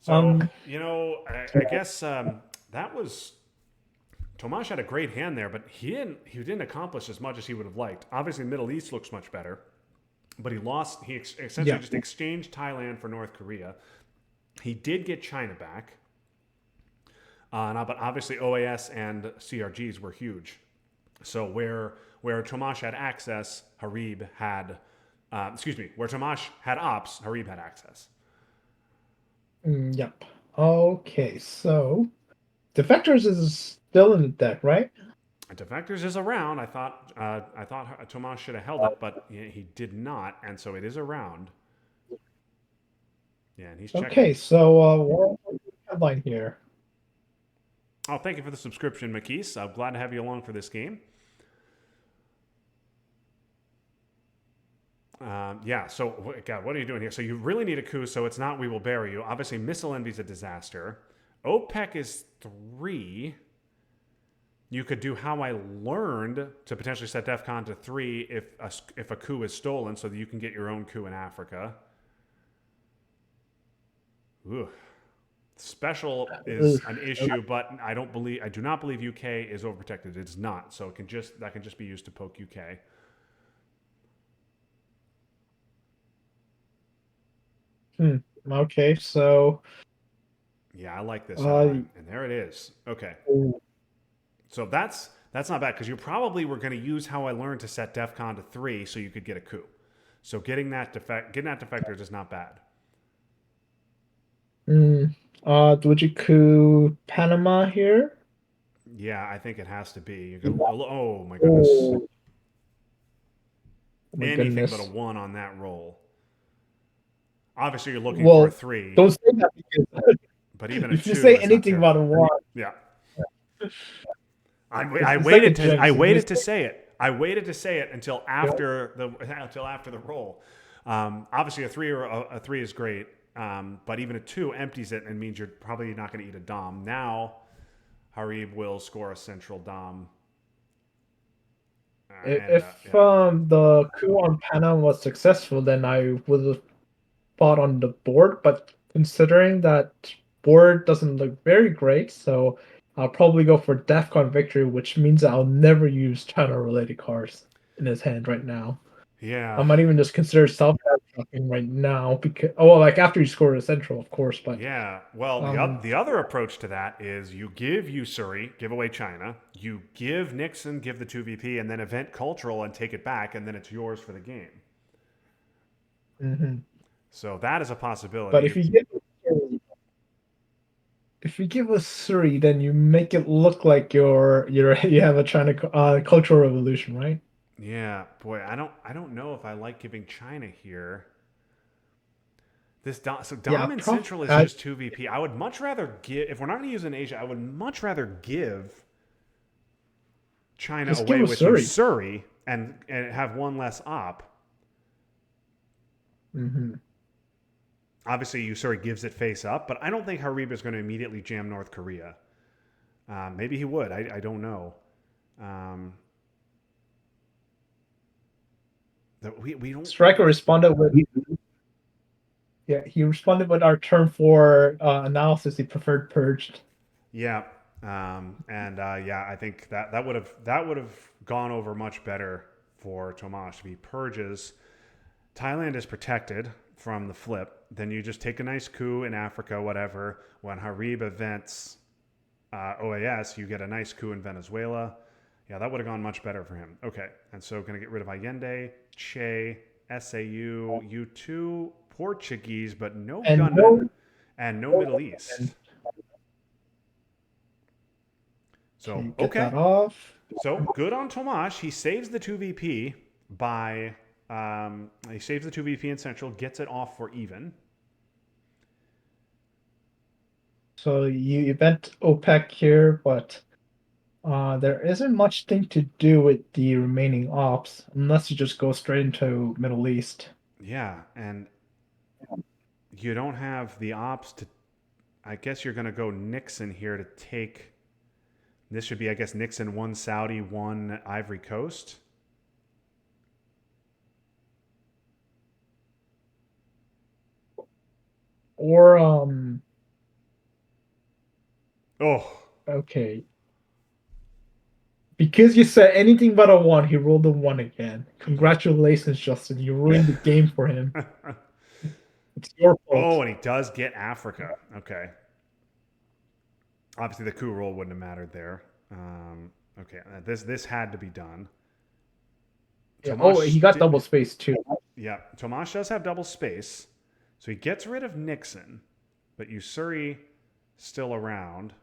So, um, I guess that was Tomas had a great hand there, but he didn't accomplish as much as he would have liked. Obviously, Middle East looks much better, but he lost. He essentially yeah, just exchanged Thailand for North Korea. He did get China back, but obviously OAS and CRGs were huge. So where Tomas had access, Harib had, excuse me, where Tomas had ops, Harib had access. yep. Okay, so Defectors is still in the deck, right? Defectors is around. I thought Tomas should have held it, but he did not, and so it is around. Yeah, and he's checking. Okay, so what headline here? Oh, thank you for the subscription, McKees. I'm glad to have you along for this game. Yeah, so, God, what are you doing here? So you really need a coup, so it's not We Will Bury You. Obviously, Missile Envy's a disaster. OPEC is 3. You could do How I Learned to potentially set DEFCON to 3 if a coup is stolen so that you can get your own coup in Africa. Ooh. Special is an issue, but I do not believe UK is overprotected. It is not, so that can just be used to poke UK. Okay, so Yeah, I like this uh, headline, and there it is. Okay, so that's not bad because you probably were going to use How I Learned to set DEFCON to 3 so you could get a coup. So getting that defectors is not bad. mm, would you coup Panama here? Yeah, I think it has to be. You could, oh my goodness, Oh, my anything but a goodness. 1 on that roll. Obviously, you're looking for a Well, 3, don't say that because but even a if you 2 say is not anything about a terrible. one, Yeah. I It's like a waited to I jinx. If you waited to say, say it. I waited to say it until after the roll. Obviously, a three or a three is great, but even a two empties it and means you're probably not going to eat a dom. Now, Harib will score a central dom, and if yeah, the coup on Panam was successful, then I would have fought on the board. But considering that board doesn't look very great, so I'll probably go for DEFCON victory, which means I'll never use China related cards in his hand right now. I yeah, might even just consider self dropping right now because well, like after you score a central, of course. But yeah. Well, um, the other approach to that is you give Usuri, give away China, you give Nixon, give the two VP, and then event cultural and take it back, and then it's yours for the game. mhm. So that is a But possibility. if you give us Suri, then you make it look like you're you have a China cultural revolution, right? Yeah, boy, I don't know if I like giving China here. So Yeah, Dom and Central is just two VP. I would much rather give if we're not going to use in Asia. I would much rather give China just give away us with Suri. Usuri and have one less op. Hmm. Obviously, Usuri gives it face up, but I don't think Harib is going to immediately jam North Korea. Maybe he would. I don't know. Um, we don't. Striker responded with yeah, he responded with our term for analysis. He preferred purged. Yeah, and yeah, I think that would have gone over much better for Tomas. If he purges, Thailand is protected from the flip. Then you just take a nice coup in Africa, whatever. When Harib events OAS, you get a nice coup in Venezuela. Yeah, that would have gone much better for him. Okay, and so going to get rid of Allende, Che, SAU, U2, Portuguese, but no And gunmen, and no Middle East. So okay, get okay, that off. so good on Tomas. He saves the two VP by he saves the two VP in Central, gets it off for even. So you event OPEC here, but there isn't much thing to do with the remaining ops unless you just go straight into Middle East. Yeah, and you don't have the ops to. I guess you're going to go Nixon here to take. This should be, I guess, Nixon one Saudi, one Ivory Coast. Or Oh, okay. Because you said anything but a one, he rolled a one again. Congratulations, Justin. You ruined the game for him. It's your oh, fault. and he does get Africa. Okay, obviously the coup roll wouldn't have mattered there. Okay, this had to be done. Yeah. Oh, he Tomas, got double space too. yeah, Tomas does have double space, so he gets rid of Nixon, but Usuri still around.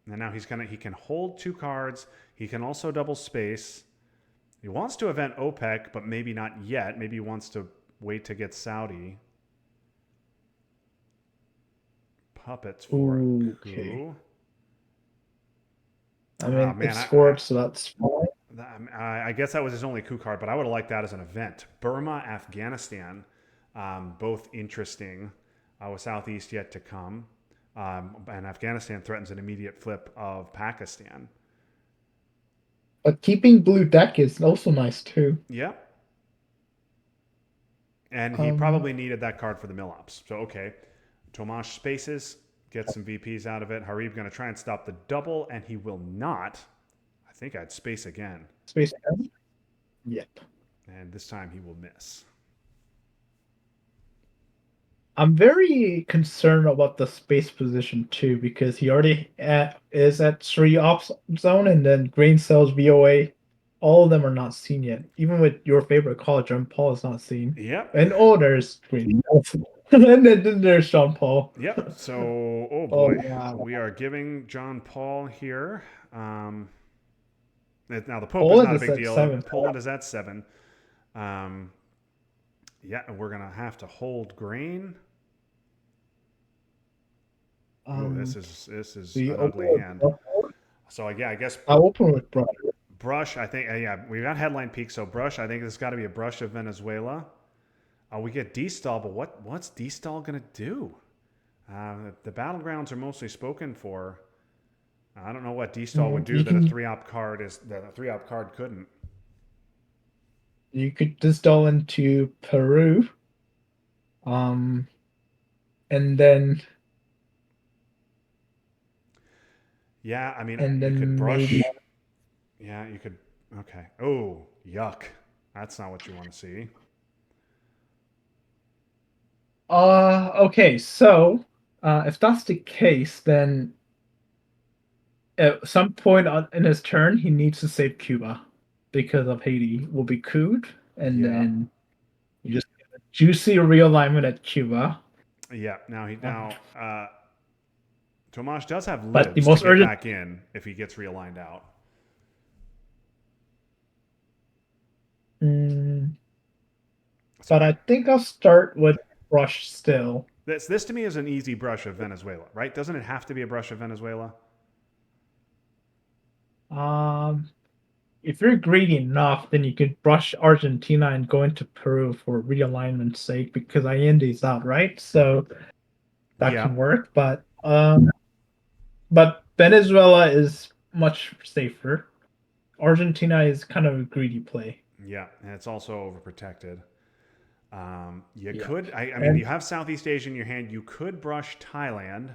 And now he can hold two cards. He can also double space. He wants to event OPEC, but maybe not yet. Maybe he wants to wait to get Saudi puppets for a Ooh, okay. coup. I Oh mean, it man, scored, so that's fine. I guess that was his only coup card, but I would have liked that as an event. Burma, Afghanistan, both interesting. With Southeast yet to come, and Afghanistan threatens an immediate flip of Pakistan. But keeping blue deck is also nice too. Yep, and he Um, probably needed that card for the mill ops. So okay, Tomas spaces, gets some VPs out of it. Harib going to try and stop the double, and he will not. I think I'd space again, space. Yep. and this time he will miss. I'm very concerned about the space position too because he already is at 3 ops zone and then grain cells VOA. All of them are not seen yet. Even with your favorite college, John Paul is not seen. Yep, And oh, there's grain cells. And then there's Sean Paul. yep. So oh Oh boy, wow. we are giving John Paul here. Now the Pope is Poland not a is big at deal. 7. Poland is at 7. Um, yeah, we're gonna have to hold grain. Oh, Um, this is the an ugly hand. So yeah, I guess I'll open with Brush. Brush. I think yeah, we got headline peak. So Brush. I think this got to be a Brush of Venezuela. We get D-Stall, but what's D-Stall gonna do? The battlegrounds are mostly spoken for. I don't know what D-Stall would do You that a can three-op card is that a three-op card couldn't. you could distill into Peru, um, and then Yeah, I mean and you could then maybe brush. Yeah, you could. Okay. Oh, yuck. That's not what you want to see. okay, so if that's the case, then at some point in his turn, he needs to save Cuba because of Haiti will be cooed, and Yeah. then you just get a juicy realignment at Cuba. Yeah. Now he Uh, now Tomas does have but the libs to most get urgent, back in if he gets realigned out. mm, So but I I think I'll start with Brush still. this to me is an easy brush of Venezuela, right? Doesn't it have to be a brush of Venezuela? Um, if you're greedy enough, then you could brush Argentina and go into Peru for realignment's sake because Allende's out, right? So that Yeah. can work. But Venezuela is much safer. Argentina is kind of a greedy play. Yeah, and it's also overprotected. You Yeah. could, I mean, And you have Southeast Asia in your hand. You could brush Thailand,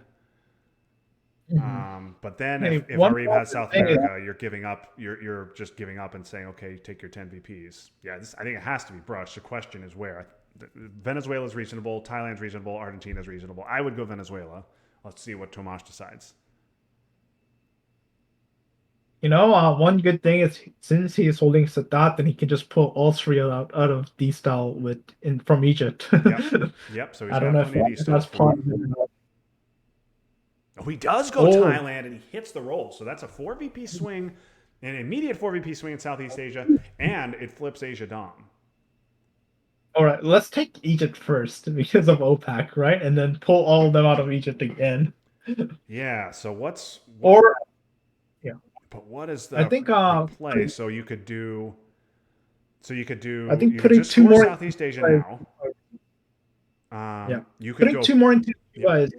mhm. but then Hey, if one Jarib more has South thing is America, you're giving up. You're just giving up and saying, okay, take your 10 VPs. Yeah, I think it has to be brushed. The question is where. Venezuela is reasonable. Thailand's reasonable. Argentina's reasonable. I would go Venezuela. Let's see what Tomas decides. one good thing is since he is holding Sadat, then he can just pull all three out of D style with in from Egypt. Yep, yep. So he's I don't got know plenty of if D-Stalls that's for you. possible. Oh, he does go Oh, Thailand and he hits the roll. So that's a 4 VP swing, an immediate 4 VP swing in Southeast Asia, and it flips Asia Dom. all right. Let's take Egypt first because of OPEC, right? And then pull all of them out of Egypt again. Yeah. So what's what? Or yeah, But what is I the play? So you could do. So think you could putting just two score more Southeast Asia now. yeah, You could putting go. two more into Yep. Cuba is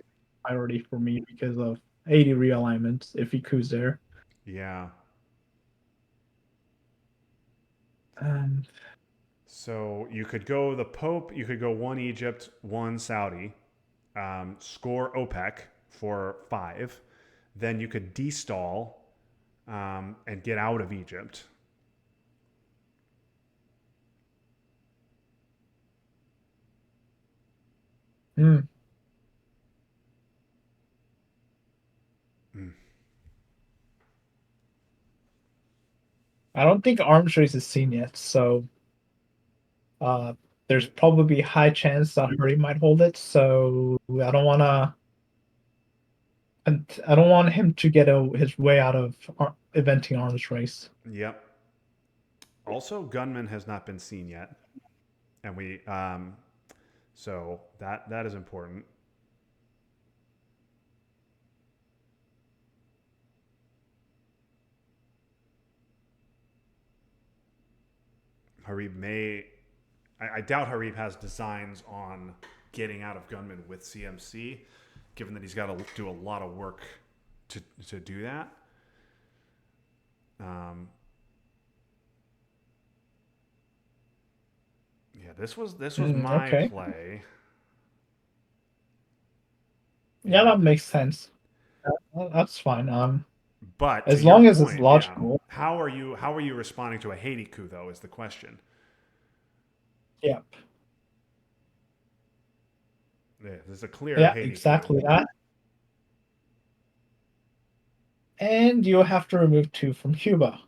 priority for me because of 80 realignments if he coups there. Yeah. Um, So you could go the Pope. You could go one Egypt, one Saudi. Score OPEC for 5. Then you could destall and get out of Egypt. hmm. Mm. I don't think arms race is seen yet, so uh, there's probably high chance that Hurry might hold it. So I don't want him to get his way out of eventing arms race. Yep. Also, Gunman has not been seen yet, and so that is important. Harib may. I doubt Harib has designs on getting out of Gunman with CMC, given that he's got to do a lot of work to do that. Um, yeah, this was my Okay, play. yeah, Yeah, that makes sense. That's fine. but to As your long as it's point, yeah, logical. how are you responding to a Haiti coup though? Is the question. Yeah, Yeah, there's a clear yeah, Haiti coup. exactly that. And you have to remove two from Cuba.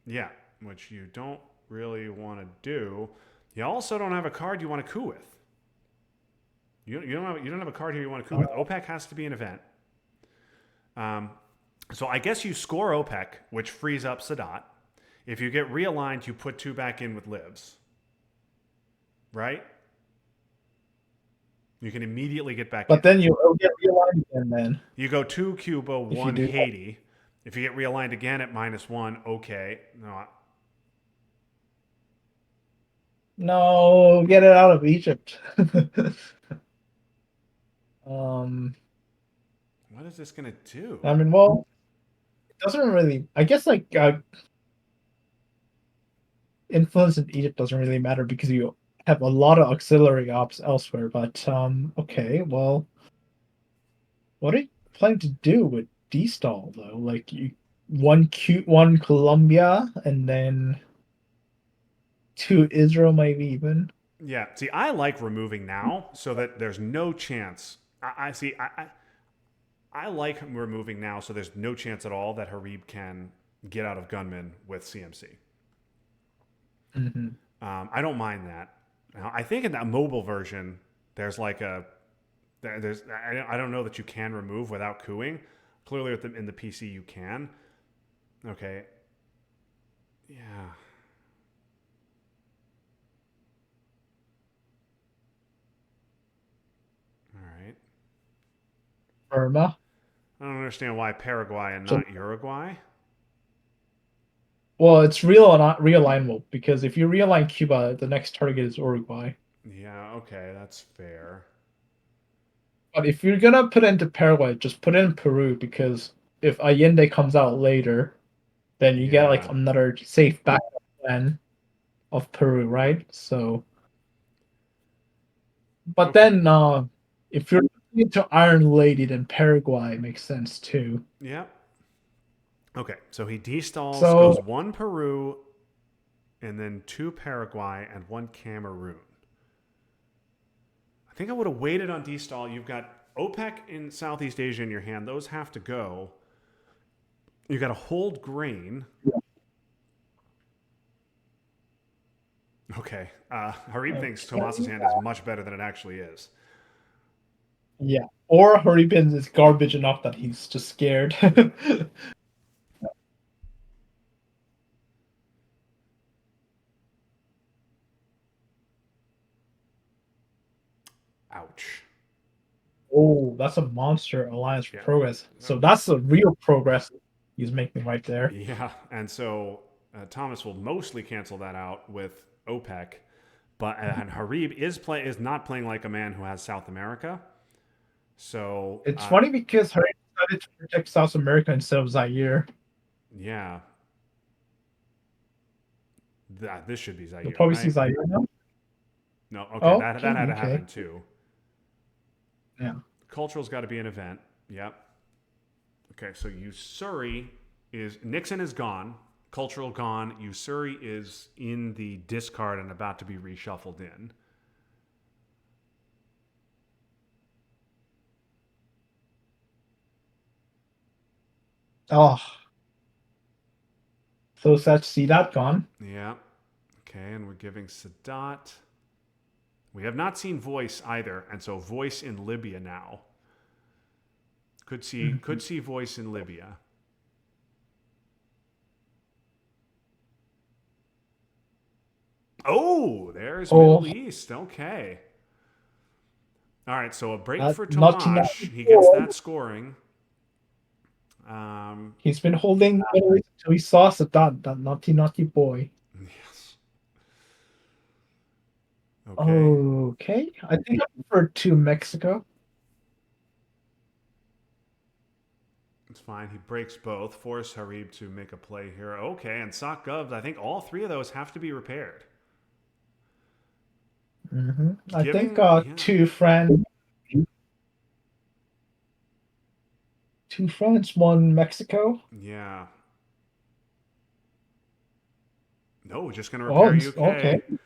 Yeah, which you don't really want to do. You also don't have a card you want to coup with. You don't have a card here you want to coup Uh, with. OPEC has to be an event. Um, so I guess you score OPEC, which frees up Sadat. If you get realigned, you put 2 back in with libs, right? You can immediately get back but in. then you'll get realigned again then You go 2 Cuba, if you 1 do that. Haiti. If you get realigned again at -1, okay. No, No, get it out of Egypt. um, what is this gonna do? I mean, well, it doesn't really. I guess like influence in Egypt doesn't really matter because you have a lot of auxiliary ops elsewhere. But okay, well, what are you planning to do with D-stall though? Like you one cute one Colombia and then two Israel maybe even. Yeah. See, I like removing now so that there's no chance. I see. I like removing now so there's no chance at all that Harib can get out of gunman with CMC. Hmm. I don't mind that. Now, I think in that mobile version, there's like a there's I don't know that you can remove without cooing. Clearly, in the PC you can. Okay. Yeah. All right. Burma. I don't understand why Paraguay and So not Uruguay. well, it's real not realignable because if you realign Cuba, the next target is Uruguay. Yeah. Okay, that's fair. But if you're gonna put it into Paraguay, just put it in Peru because if Allende comes out later, then you get like Yeah. another safe backup plan of Peru, right? So, but Okay. then if you're into Iron Lady, then Paraguay makes sense too. Yeah. Okay. So he destalls, So, goes one Peru, and then two Paraguay and one Cameroon. I think I would have waited on destall. You've got OPEC in Southeast Asia in your hand. Those have to go. You got to hold grain. Okay. Harib thinks Tomas's okay, hand is much better than it actually is. yeah. Or Hurricanes is garbage enough that he's just scared. Ouch. Oh, that's a monster alliance for Yeah. progress. So that's the real progress he's making right there. Yeah. And so Thomas will mostly cancel that out with OPEC. But and Harib is not playing like a man who has South America. So It's funny because Hurricane decided to protect South America instead of Zaire. yeah, this should be You'll Zaire, probably see right? Zaire now. No, okay, Oh, that okay, had to okay. happen too. Yeah. Cultural's got to be an event. Yep. Okay, so Usuri is Nixon is gone. Cultural gone. Usuri is in the discard and about to be reshuffled in. Oh, so sad to see that gone. Yeah. Okay, and we're giving Sadat. We have not seen Voice either, and so Voice in Libya now. Could Mhm. see Voice in Libya. Oh, there's Middle Oh, East. Okay. All right, so a break that for naughty, Tomas. naughty He gets boy. that scoring. Um, He's been holding Italy until he saw Sadat, that naughty, naughty boy. yes. Okay. Okay, I think I prefer to Mexico. It's fine. He breaks both. Force Harib to make a play here. Okay, and Sock Govs, I think all three of those have to be repaired. I think Giving, yeah, two France, one Mexico. yeah. No, just going to Oh, repair okay, UK.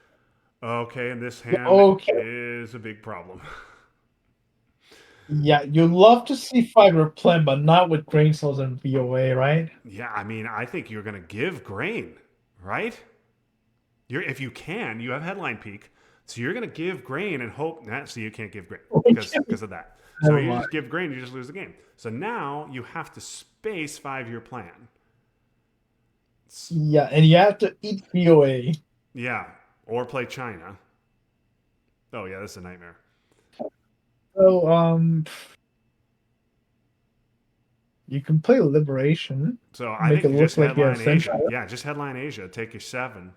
Okay, and this hand okay. is a big problem. Yeah, you love to see fiber plan, but not with grain cells and VOA, right? Yeah, I mean, I think you're going to give grain, right? If you can, you have headline peak, so you're going to give grain and hope. Nah, so you can't give grain because of that. So Never you mind. just give grain, you just lose the game. So now you have to space 5 year plan. Yeah, and you have to eat VOA. Yeah, or play China. Oh yeah, this is a nightmare. So, You can play Liberation, So I make think it you just look like you have headline Asia. Central. Yeah, just headline Asia. Take your 7.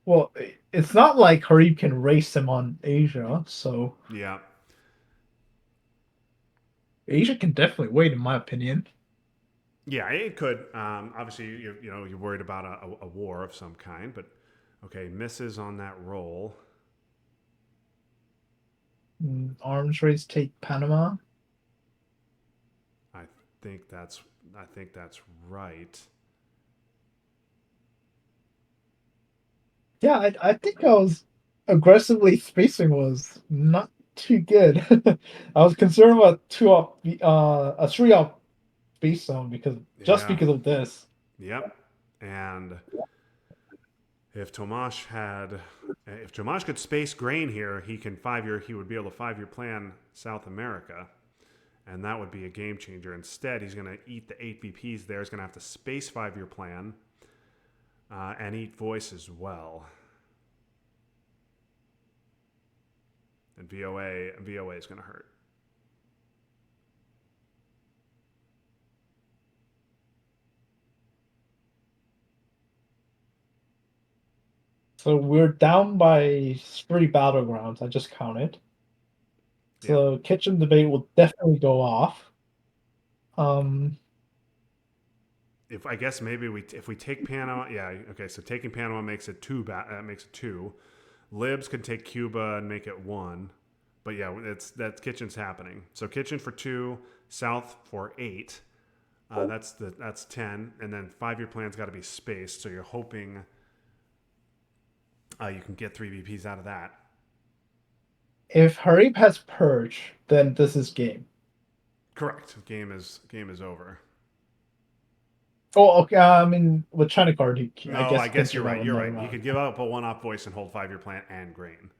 Well, it's not like Harib can race him on Asia, so Yeah. Asia can definitely wait, in my opinion. Yeah, it could. Obviously, you're worried about a war of some kind, but okay, misses on that roll. Arms race take Panama. I think that's I think that's right. Yeah, I think I was aggressively spacing was not too good. I was concerned about a 3 up space zone Yeah. because of this. Yep. And if Tomash had, if Tomash could space grain here, he would be able to 5-year plan South America, and that would be a game changer. Instead, he's going to eat the 8 VPs there. He's going to have to space 5-year plan and eat voice as well. And VOA is going to hurt. So we're down by 3 battlegrounds. I just counted. Yep. So kitchen debate will definitely go off. Um, If I guess maybe if we take Panama, yeah, okay. So taking Panama makes it 2. Makes it 2. Libs can take Cuba and make it 1. But yeah, that kitchen's happening. So kitchen for 2, South for 8. That's 10, and then 5-year plan's got to be spaced. So you're hoping you can get 3 VPs out of that. if Harib has purge, then this is game. Correct. Game is over. Oh, okay. I mean, with China card, I No, guess I he can guess you're survive right. You're another right. He round. could give up a 1-off voice and hold 5-year plan and grain.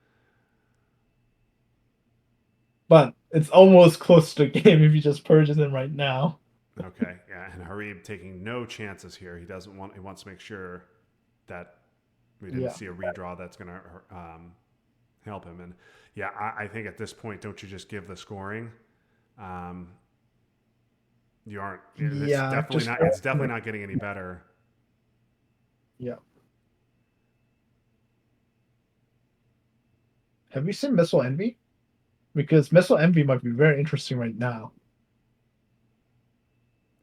But it's almost close to a game if he just purges him right now. Okay, yeah, and Harib taking no chances here. He wants to make sure that we didn't Yeah. see a redraw that's going to help him. And yeah, I think at this point, don't you just give the scoring? Um, you aren't. It's Yeah, definitely just not. It's definitely not getting any better. yeah. Have you seen Missile Envy? Because Missile Envy might be very interesting right now.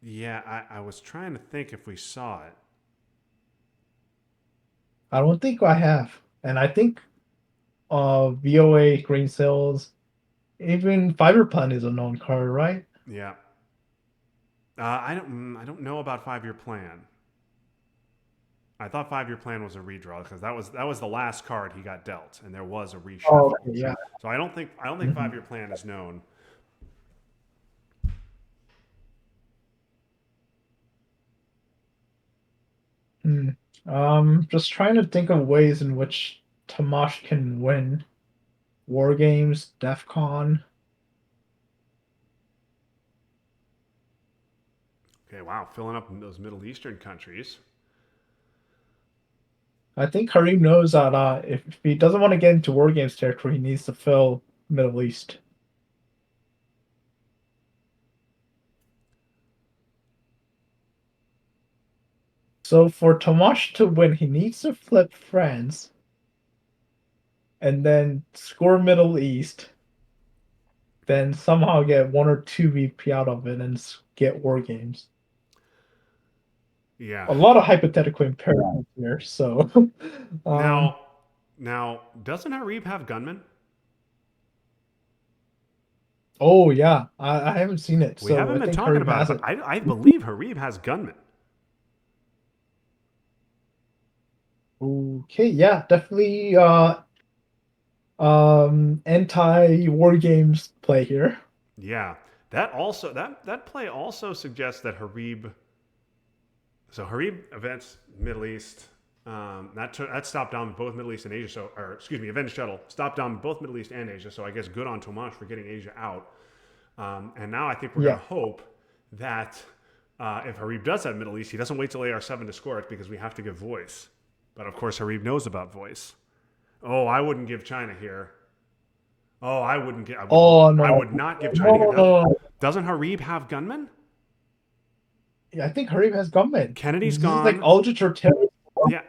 Yeah, I was trying to think if we saw it. I don't think I have, and I think VOA Green Sales, even Fiber Plan is a known card, right? Yeah, I don't know about 5-year plan. I thought 5-year plan was a redraw because that was the last card he got dealt, and there was a Oh, reshuffle. okay, yeah. So I don't think Mhm. 5-year plan is known. Hmm. Just trying to think of ways in which Tamash can win. War Games, DEF CON. Okay, wow, filling up those Middle Eastern countries. I think Kareem knows that if he doesn't want to get into War Games territory, he needs to fill Middle East. So for Tomash to win, he needs to flip France and then score Middle East, then somehow get 1 or 2 VP out of it and get War Games. Yeah. A lot of hypothetical imperatives here. So, um, Now, now, doesn't Arib have gunmen? oh yeah, I haven't seen it, We so haven't I been think talking Kareem about it, has but it. I believe Harib has gunmen. Okay, yeah, definitely anti War Games play here. Yeah, that play also suggests that Harib. So Harib events Middle East. That stopped down both Middle East and Asia. So, or excuse me, Avenged Shuttle stopped down both Middle East and Asia. So I guess good on Tomas for getting Asia out. And now I think we're going Yeah. to hope that if Harib does have Middle East, he doesn't wait till AR7 to score it because we have to give voice. But of course, Harib knows about voice. Oh, I wouldn't give China here. Oh, I wouldn't get. Oh I no. would not give China No, here. no, That no, Doesn't Harib have gunman? Yeah, I think Jarib has gunmen. Kennedy's This is like gone. Aldrich or Terry. Yeah,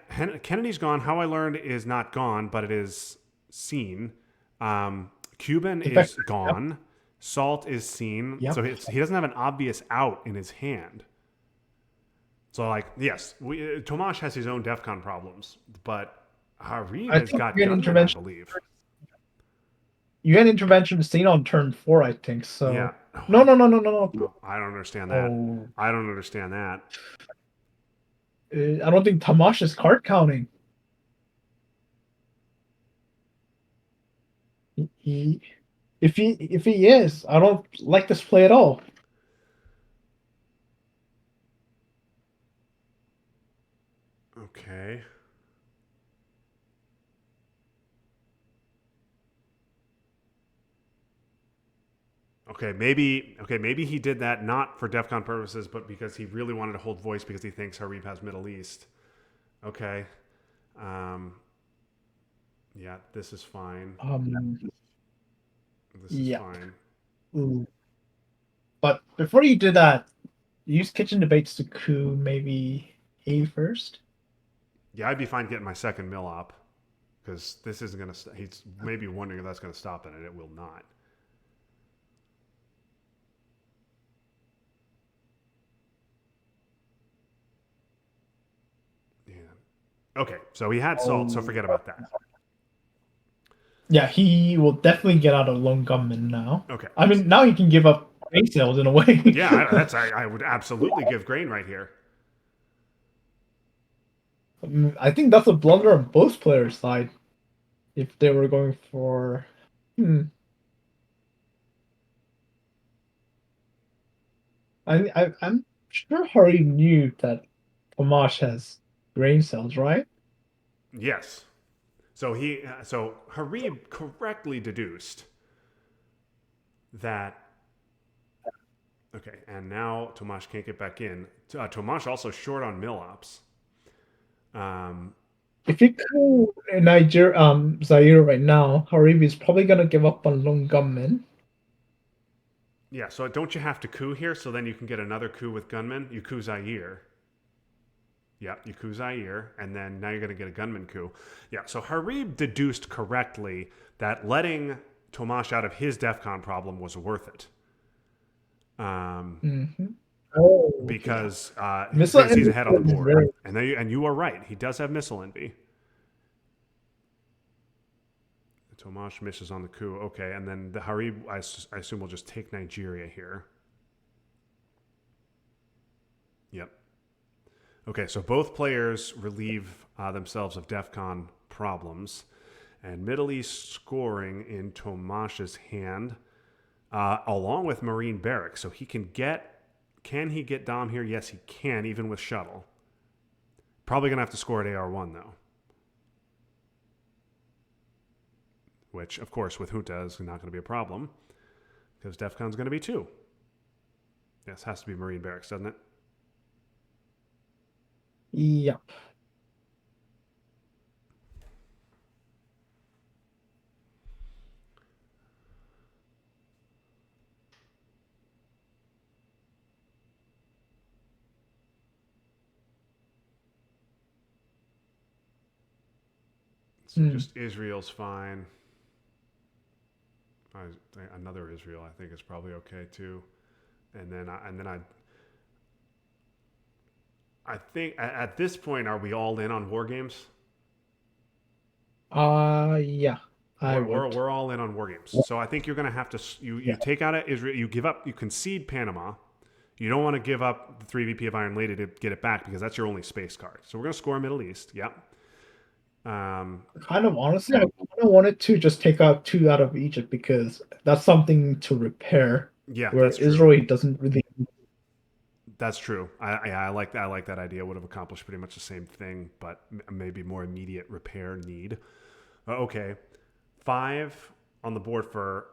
Kennedy's gone. How I Learned is not gone, but it is seen. Cuban is Defector. Yep. gone. Salt is seen. So Yep. he doesn't have an obvious out in his hand. So, like, yes, Tomas has his own DEFCON problems, but Harib I has think got you had gunman, I intervention. believe. You had intervention seen on turn 4, I think. Yeah. So no. Oh, I don't understand that. Oh, I don't understand that. I don't think Tamash is card counting. He, if he is, I don't like this play at all. Okay. Maybe he did that not for DEFCON purposes, but because he really wanted to hold voice because he thinks Harib has Middle East. Okay. Um, yeah, this is fine. This is Yeah. fine. Ooh. But before you do that, use kitchen debates to coup maybe A first. Yeah, I'd be fine getting my second mill op because this isn't going to. He's maybe wondering if that's going to stop it, and it will not. Yeah. Okay, so he had salt, so forget about that. Yeah, he will definitely get out of lone gunman now. Okay. I mean, now he can give up base sales in a way. Yeah, I would absolutely give grain right here. I think that's a blunder on both players' side if they were going for. I'm sure Hari knew that Tomash has grain cells, right? Yes. So Harib correctly deduced that. Okay, and now Tomas can't get back in. Tomas also short on mill ops. If you go in Niger, Zaire right now, Harib is probably gonna give up on lone gunman. Yeah, so don't you have to coup here? So then you can get another coup with gunman. You coup Zaire. Yeah, you coup Zaire, and then now you're going to get a gunman coup. Yeah, so Harib deduced correctly that letting Tomash out of his DEFCON problem was worth it. Mm-hmm. Oh, yeah. Because Missile he's envy ahead on the is board. very. And you are right. He does have missile envy. Tomash misses on the coup. Okay, and then the Harib, I assume, will just take Nigeria here. Yep. Okay, so both players relieve themselves of DEFCON problems. And Middle East scoring in Tomash's hand, along with Marine Barracks. So he can he get Dom here? Yes, he can, even with Shuttle. Probably going to have to score at AR1, though. Which, of course, with Junta is not going to be a problem. Because DEFCON's going to be 2. Yes, has to be Marine Barracks, doesn't it? Yep. So just Israel's fine. Another Israel, I think, is probably okay too. And then I think at this point, are we all in on war games? Yeah, I would. We're all in on war games. So I think you're going to have to you Yeah. take out Israel, you give up, you concede Panama. You don't want to give up the 3 VP of Iron Lady to get it back because that's your only space card. So we're going to score Middle East. Yep. Kind of honestly, I kind of wanted to just take out 2 out of Egypt because that's something to repair. Yeah, Where that's true. Israel doesn't really. That's true. I like that. I like that idea. Would have accomplished pretty much the same thing, but maybe more immediate repair need. Okay, 5 on the board for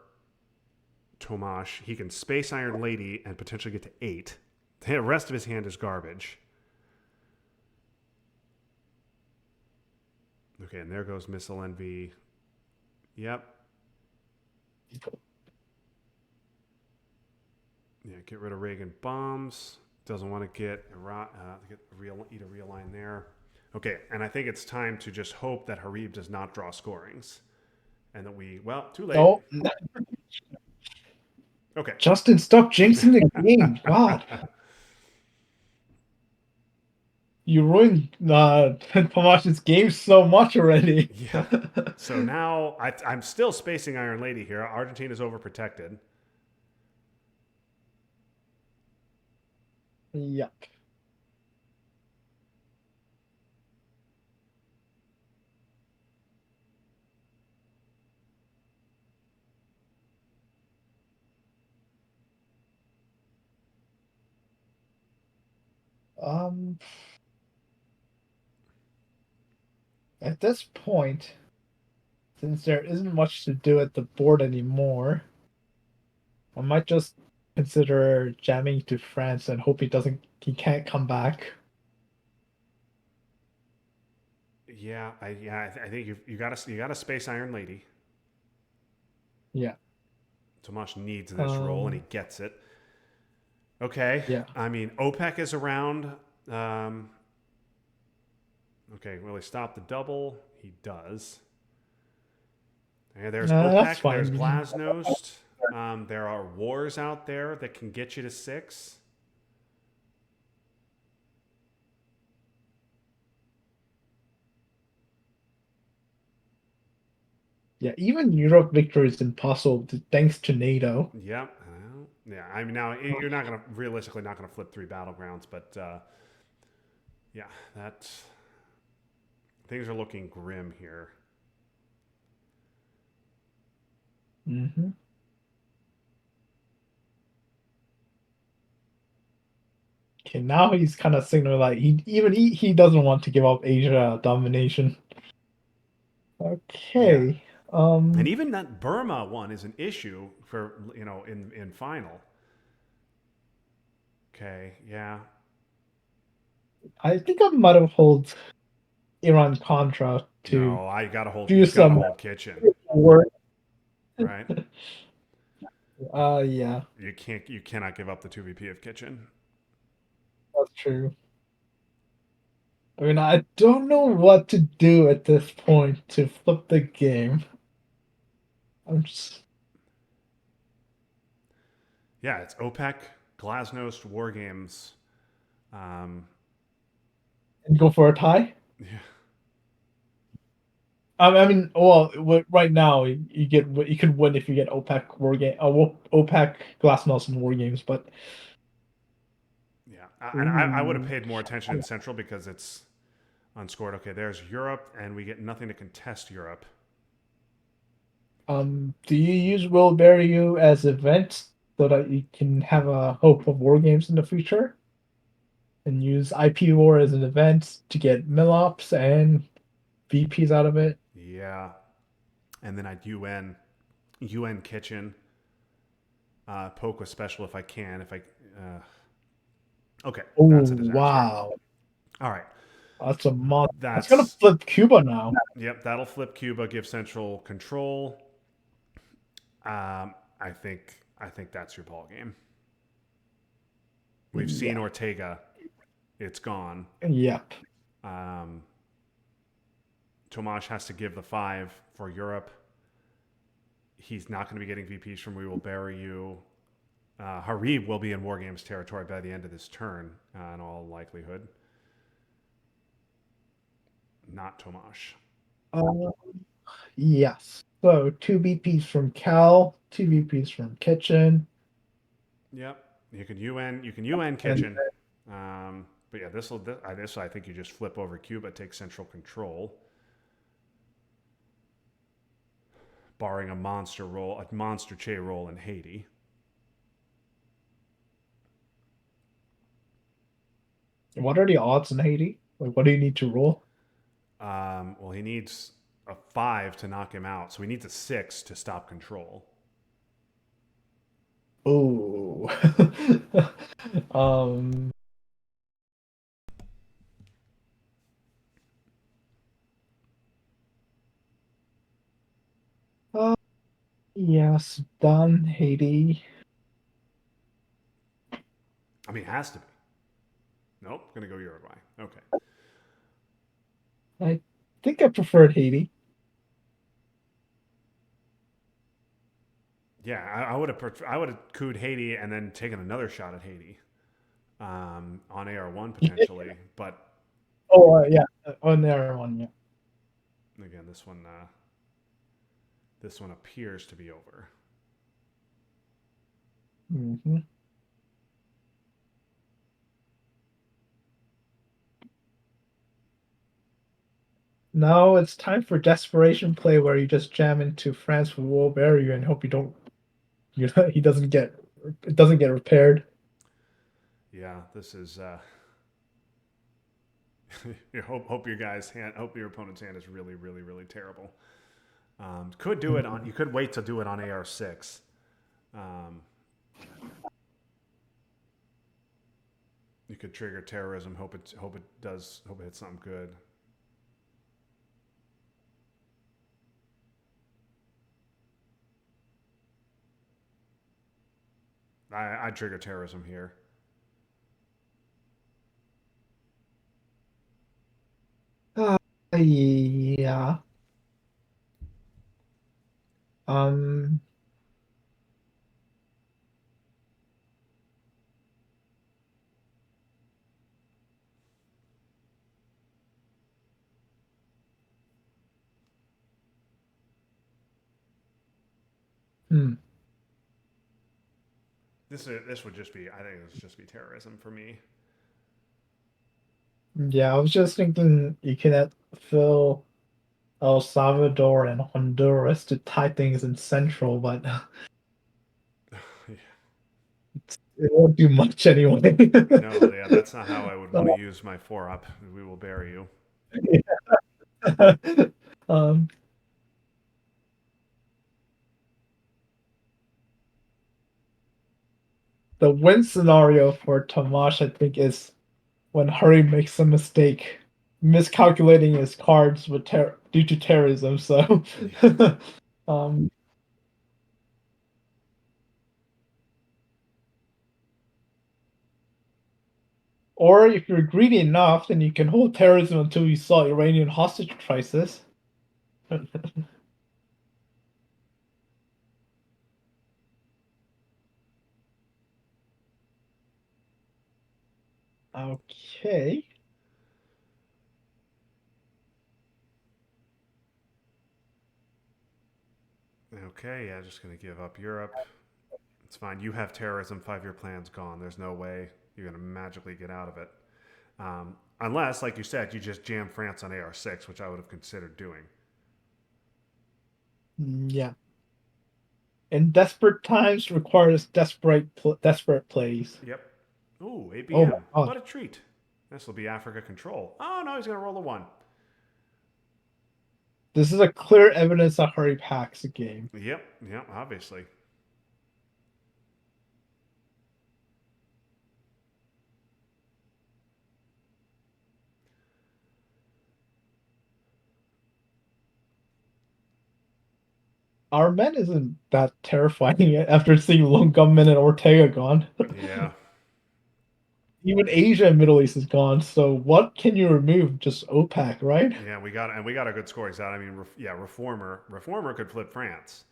Tomash. He can space Iron Lady and potentially get to 8. The rest of his hand is garbage. Okay, and there goes Missile Envy. Yep. Yeah, get rid of Reagan bombs. Doesn't want to eat a real line there. Okay, and I think it's time to just hope that Harib does not draw scorings, and that too late. Oh, Okay. Justin, stop jinxing the game. God, you ruined Tomash's game so much already. Yeah. So now I'm still spacing Iron Lady here. Argentina's overprotected. Yep. Um, at this point, since there isn't much to do at the board anymore, I might just consider jamming to France and hope he can't come back. I think you got to space Iron Lady. Yeah. Tomas needs this roll and he Um, gets it. Okay. yeah. I mean, OPEC is around. Um, okay, will he stop the double? He does. And there's That's OPEC. There's fine. Glasnost. There are wars out there that can get you to 6. Yeah, even Europe victory is impossible thanks to NATO. Yep. Yeah. I mean, now you're not gonna realistically not gonna flip 3 battlegrounds, but yeah, that things are looking grim here. Hmm. Okay, now he's kind of signaling like he doesn't want to give up Asia domination. Yeah. Okay. And even that Burma one is an issue for in final. Okay, yeah. I think I might have hold Iran Contra to No, I gotta hold. do You've got to some hold kitchen, work. right? Yeah, You cannot give up the 2 VP of kitchen. that's true. I mean, I don't know what to do at this point to flip the game. I'm just Yeah, it's OPEC, Glasnost, War Games. Um, and go for a tie. yeah, I mean, well, right now you could win if you get OPEC OPEC Glassmouse and War Games, but yeah. And I would have ooh, paid more attention in Central because it's unscored. Okay, there's Europe, and we get nothing to contest Europe. do you use Will Bury You as events so that you can have a hope of War Games in the future, and use IP War as an event to get Millops and VPs out of it? Yeah, and then I'd UN kitchen, poke with special if I can. If I okay, Oh that's a disaster. wow, All right, that's a mod. That's gonna that's flip Cuba now. yep. That'll flip Cuba, give Central control. I think that's your ball game. We've seen Yeah. Ortega; it's gone. Yep. Um, Tomas has to give the 5 for Europe. He's not going to be getting VPs from We Will Bury You. Harib will be in War Games territory by the end of this turn, in all likelihood. Not Tomas. Uh, yes. So two VPs from Cal, two VPs from Kitchen, Yep. You can UN and kitchen. But yeah, this I think you just flip over Cuba, take central control, barring a monster Che roll in Haiti. what are the odds in Haiti? Like, what do you need to roll? Well, he needs a 5 to knock him out, so he needs a 6 to stop control. Oh. um. Uh, yes, done. Haiti. I mean, it has to be. Nope, gonna go Uruguay. Okay. I think I preferred Haiti. Yeah, I would have. I would have cooed Haiti and then taken another shot at Haiti on AR1 potentially. But Oh, yeah. On the other one, yeah. again, this one appears to be over. Hmm. Now it's time for desperation play where you just jam into France with wall barrier and hope he doesn't get it doesn't get repaired. Yeah, this is. You hope your guys hand, hope your opponent's hand is really, really, really terrible. Could do it on. You could wait to do it on AR6. Um, you could trigger terrorism. Hope it does. Hope it hits something good. I'd trigger terrorism here. Uh, yeah. Um. Hmm. This would just be. I think this would just be terrorism for me. Yeah, I was just thinking you could fill El Salvador and Honduras to tie things in Central, but Yeah. it won't do much anyway. No, yeah, that's not how I would want to So, use my 4 up. We will bury you. um, the win scenario for Tomas, I think, is when Hurry makes a mistake, miscalculating his cards due to terrorism. So, Yeah. um, or if you're greedy enough, then you can hold terrorism until you solve Iranian hostage crisis. Okay. Okay, yeah, just gonna give up Europe. It's fine. You have terrorism. 5 year plan's gone. There's no way you're gonna magically get out of it. Unless, like you said, you just jam France on AR6, which I would have considered doing. Yeah. And desperate times requires desperate plays. Yep. Ooh, Oh my 8 p.m. god. What a treat. This will be Africa control. Oh no, he's gonna roll a 1. This is a clear evidence that Hurry hacks the game. Yep. Yep. Obviously. Our men isn't that terrifying after seeing Lone Gunman and Ortega gone. Yeah. Even Asia and Middle East is gone. So what can you remove? Just OPEC, right? Yeah. We got a good scoring out. I mean, yeah, reformer could flip France.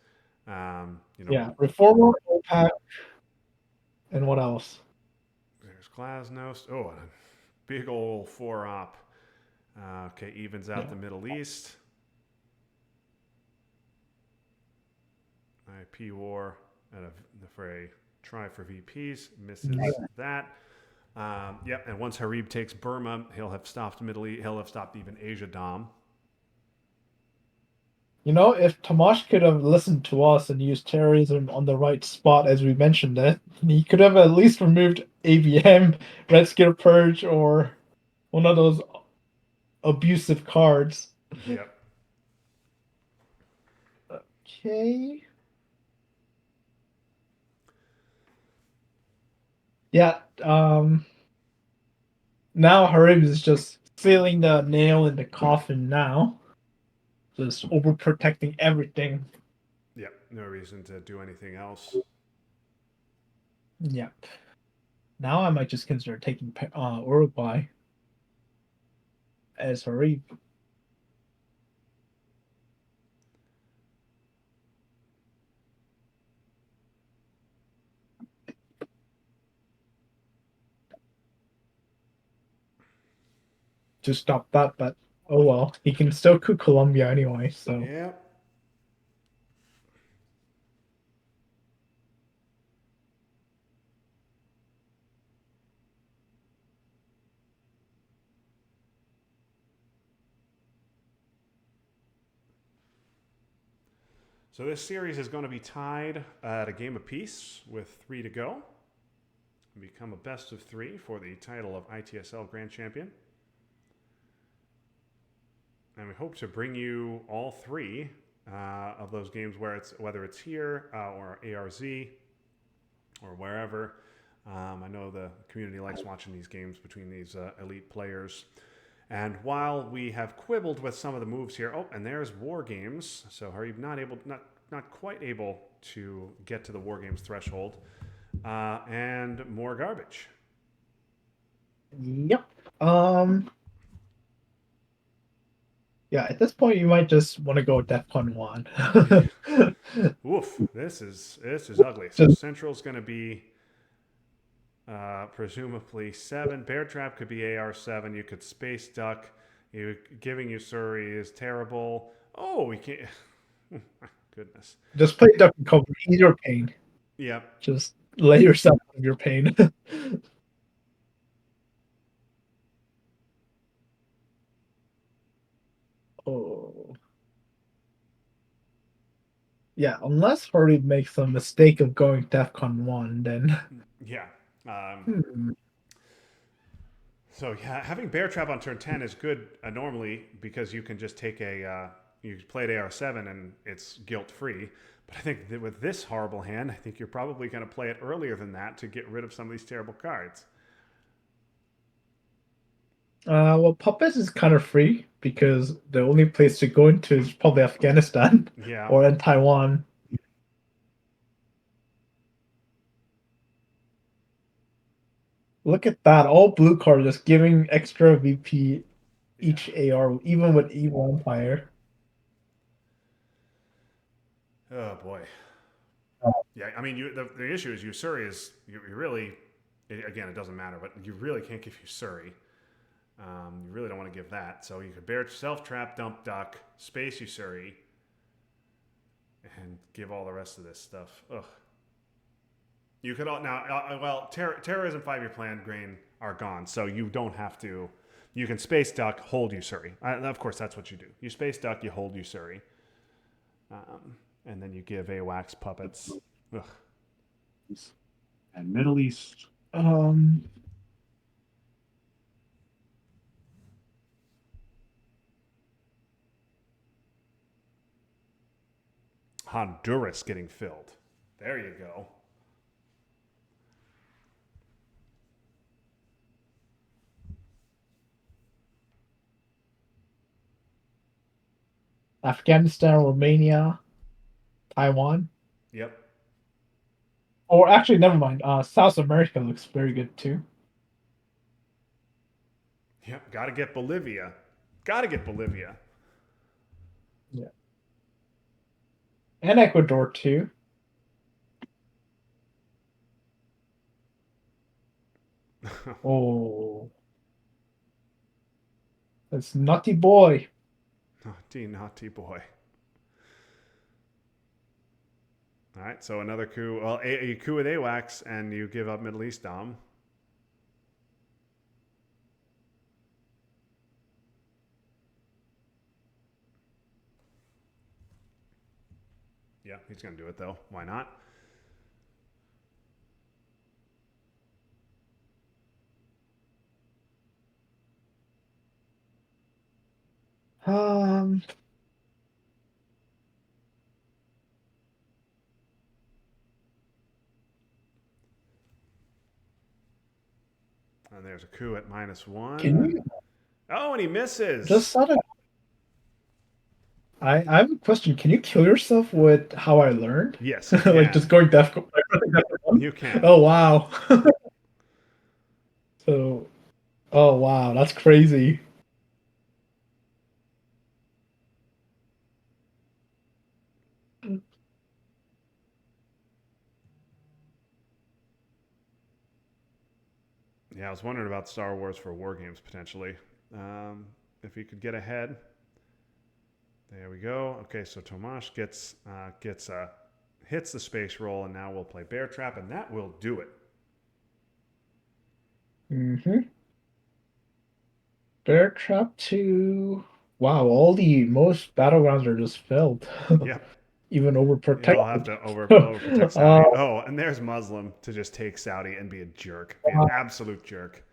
You know, Yeah. Reformer, OPEC, and what else? there's Glasnost. Oh, a big old 4 op. Okay, evens out Yeah. the Middle East. IP war and for a try for VPs misses Yeah. that. Yep, and once Jarib takes Burma, he'll have stopped Middle East. He'll have stopped even Asia Dom. You know, if Tomash could have listened to us and used terrorism on the right spot as we mentioned it, he could have at least removed ABM, Red Scare Purge, or one of those abusive cards. Yep. Okay. Yeah. Now Harib is just sealing the nail in the coffin now. Just overprotecting everything. Yep. No reason to do anything else. Yep. Now I might just consider taking Uruguay as Jarib. To stop that, but oh well. He can still coup Colombia anyway, so. Yeah. So this series is going to be tied at a game apiece with 3 to go. Become a best of 3 for the title of ITSL Grand Champion. And we hope to bring you all 3 of those games whether it's here or ARZ or wherever. I know the community likes watching these games between these elite players. And while we have quibbled with some of the moves here, oh, and there's War Games. So Harib not quite able to get to the War Games threshold, and more garbage. Yep. Yeah, at this point you might just want to go DEFCON 1. Oof, this is ugly. So Just Central's going to be presumably 7. Bear Trap could be AR7. You could Space Duck. Giving you Surrey is terrible. Oh, we can't. My goodness. just play Duck and Cover, ease your pain. Yep. Just lay yourself out of your pain. Oh. Yeah, unless Hardy makes a mistake of going DEFCON 1, then. Yeah. Hmm. So yeah, having Bear Trap on turn 10 is good normally because you can just take you play at AR7 and it's guilt free. But I think that with this horrible hand, I think you're probably going to play it earlier than that to get rid of some of these terrible cards. Well, Puppets is kind of free because the only place to go into is probably Afghanistan Yeah. or in Taiwan. Look at that. All blue cards just giving extra VP Yeah. each AR, even with Evil Empire. Oh boy. Yeah. I mean, the issue is Usuri is you really again it doesn't matter, but you really can't give Usuri. You really don't want to give that. So you could bear self trap, dump duck, space Usuri, and give all the rest of this stuff. Ugh. You could all now. Well, terrorism 5-year plan grain are gone, so you don't have to. You can space duck, hold Usuri. Of course, that's what you do. You space duck, you hold Usuri, and then you give AWACS puppets. Ugh. And Middle East. Honduras getting filled. There you go. Afghanistan, Romania, Taiwan. Yep. Or actually, never mind. South America looks very good too. Yep. Got to get Bolivia. Got to get Bolivia. Yeah. And Ecuador too. Oh. That's Nutty Boy. Naughty boy. All right, so another coup. Well, you coup with AWACS and you give up Middle East Dom. Yeah, he's going to do it though. Why not? Um, And there's a coup at -1. can you Oh, and he misses. just out of I have a question. Can you kill yourself with How I Learned? Yes, you Like can. just going deaf. You can. Oh wow. So, oh wow, that's crazy. Yeah, I was wondering about Star Wars for War Games potentially. Um, if he could get ahead. There we go. Okay, so Tomas gets hits the space roll, and now we'll play Bear Trap, and that will do it. Mm-hmm. Bear Trap 2. Wow, all the most battlegrounds are just filled. Yep. Even He'll have overprotected. to overprotect uh, Saudi. Oh, and there's Muslim to just take Saudi and be a jerk, be an absolute jerk.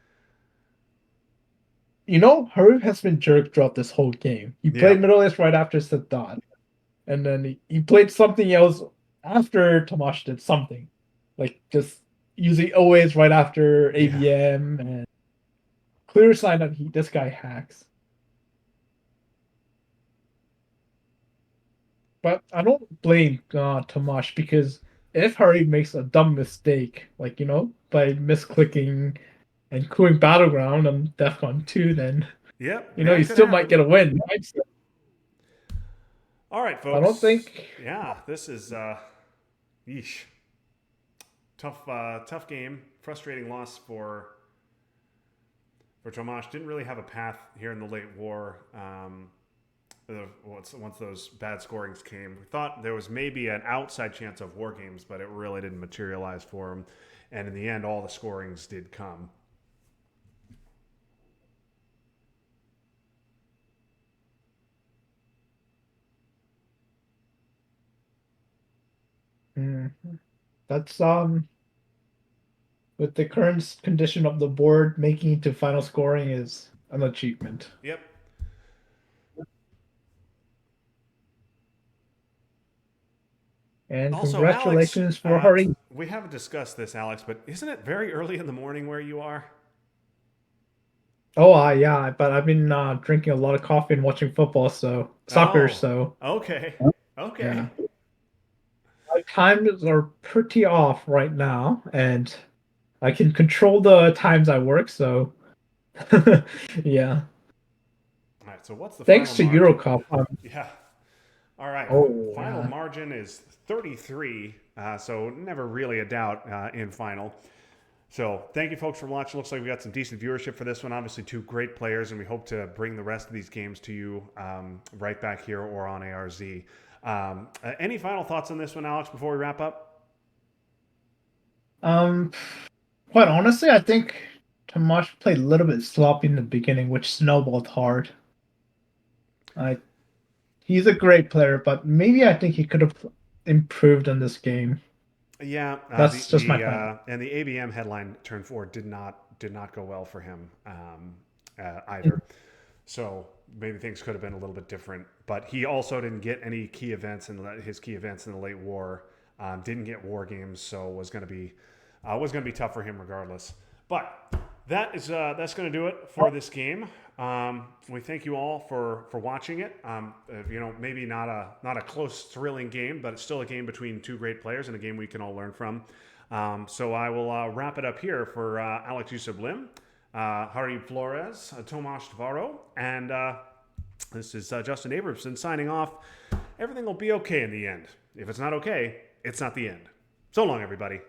Harib has been jerk throughout this whole game. He played Yep. Middle East right after Sadat, and then he played something else after Tomash did something. Like just using always right after Yeah. ABM, and clear sign that this guy hacks. But I don't blame Tomash because if Harry makes a dumb mistake, like by misclicking and queuing Battleground on DEFCON 2, then Yep. he That could still might happen. get a win. Right? So All right, I don't folks. think. Yeah, this is yeesh. Tough game. Frustrating loss for Tomash. Didn't really have a path here in the late war. Once those bad scorings came, we thought there was maybe an outside chance of war games, but it really didn't materialize for him. And in the end, all the scorings did come. Mm, that's with the current condition of the board, making it to final scoring is an achievement. Yep. And Also, Alex, congratulations for Hari. we haven't discussed this, Alex, but isn't it very early in the morning where you are? Oh, yeah, but I've been drinking a lot of coffee and watching football, so soccer, Oh, so okay. Okay. yeah. My times are pretty off right now, and I can control the times I work, so yeah. All right, so what's the final Thanks to margin? Eurocup. Yeah. All right. Oh, Final yeah. margin is 33, so never really a doubt in final. So thank you, folks, for watching. Looks like we got some decent viewership for this one. Obviously, two great players, and we hope to bring the rest of these games to you right back here or on ARZ. Any final thoughts on this one, Alex, before we wrap up? Um, quite honestly, I think Tomash played a little bit sloppy in the beginning, which snowballed hard. I He's a great player, but maybe I think he could have improved in this game. Yeah, That's just my final. and the ABM headline turn four did not go well for him either. So maybe things could have been a little bit different. But he also didn't get any key events in his key events in the late war. Didn't get war games, so was going to be tough for him regardless. But that's going to do it for this game. We thank you all for watching it. Maybe not a close, thrilling game, but it's still a game between two great players and a game we can all learn from. So I will wrap it up here for Alex Yusuf Lim, Jarib Flores, Tomas Tvaroh, and this is Justin Abramson signing off. Everything will be okay in the end. If it's not okay, it's not the end. So long, everybody.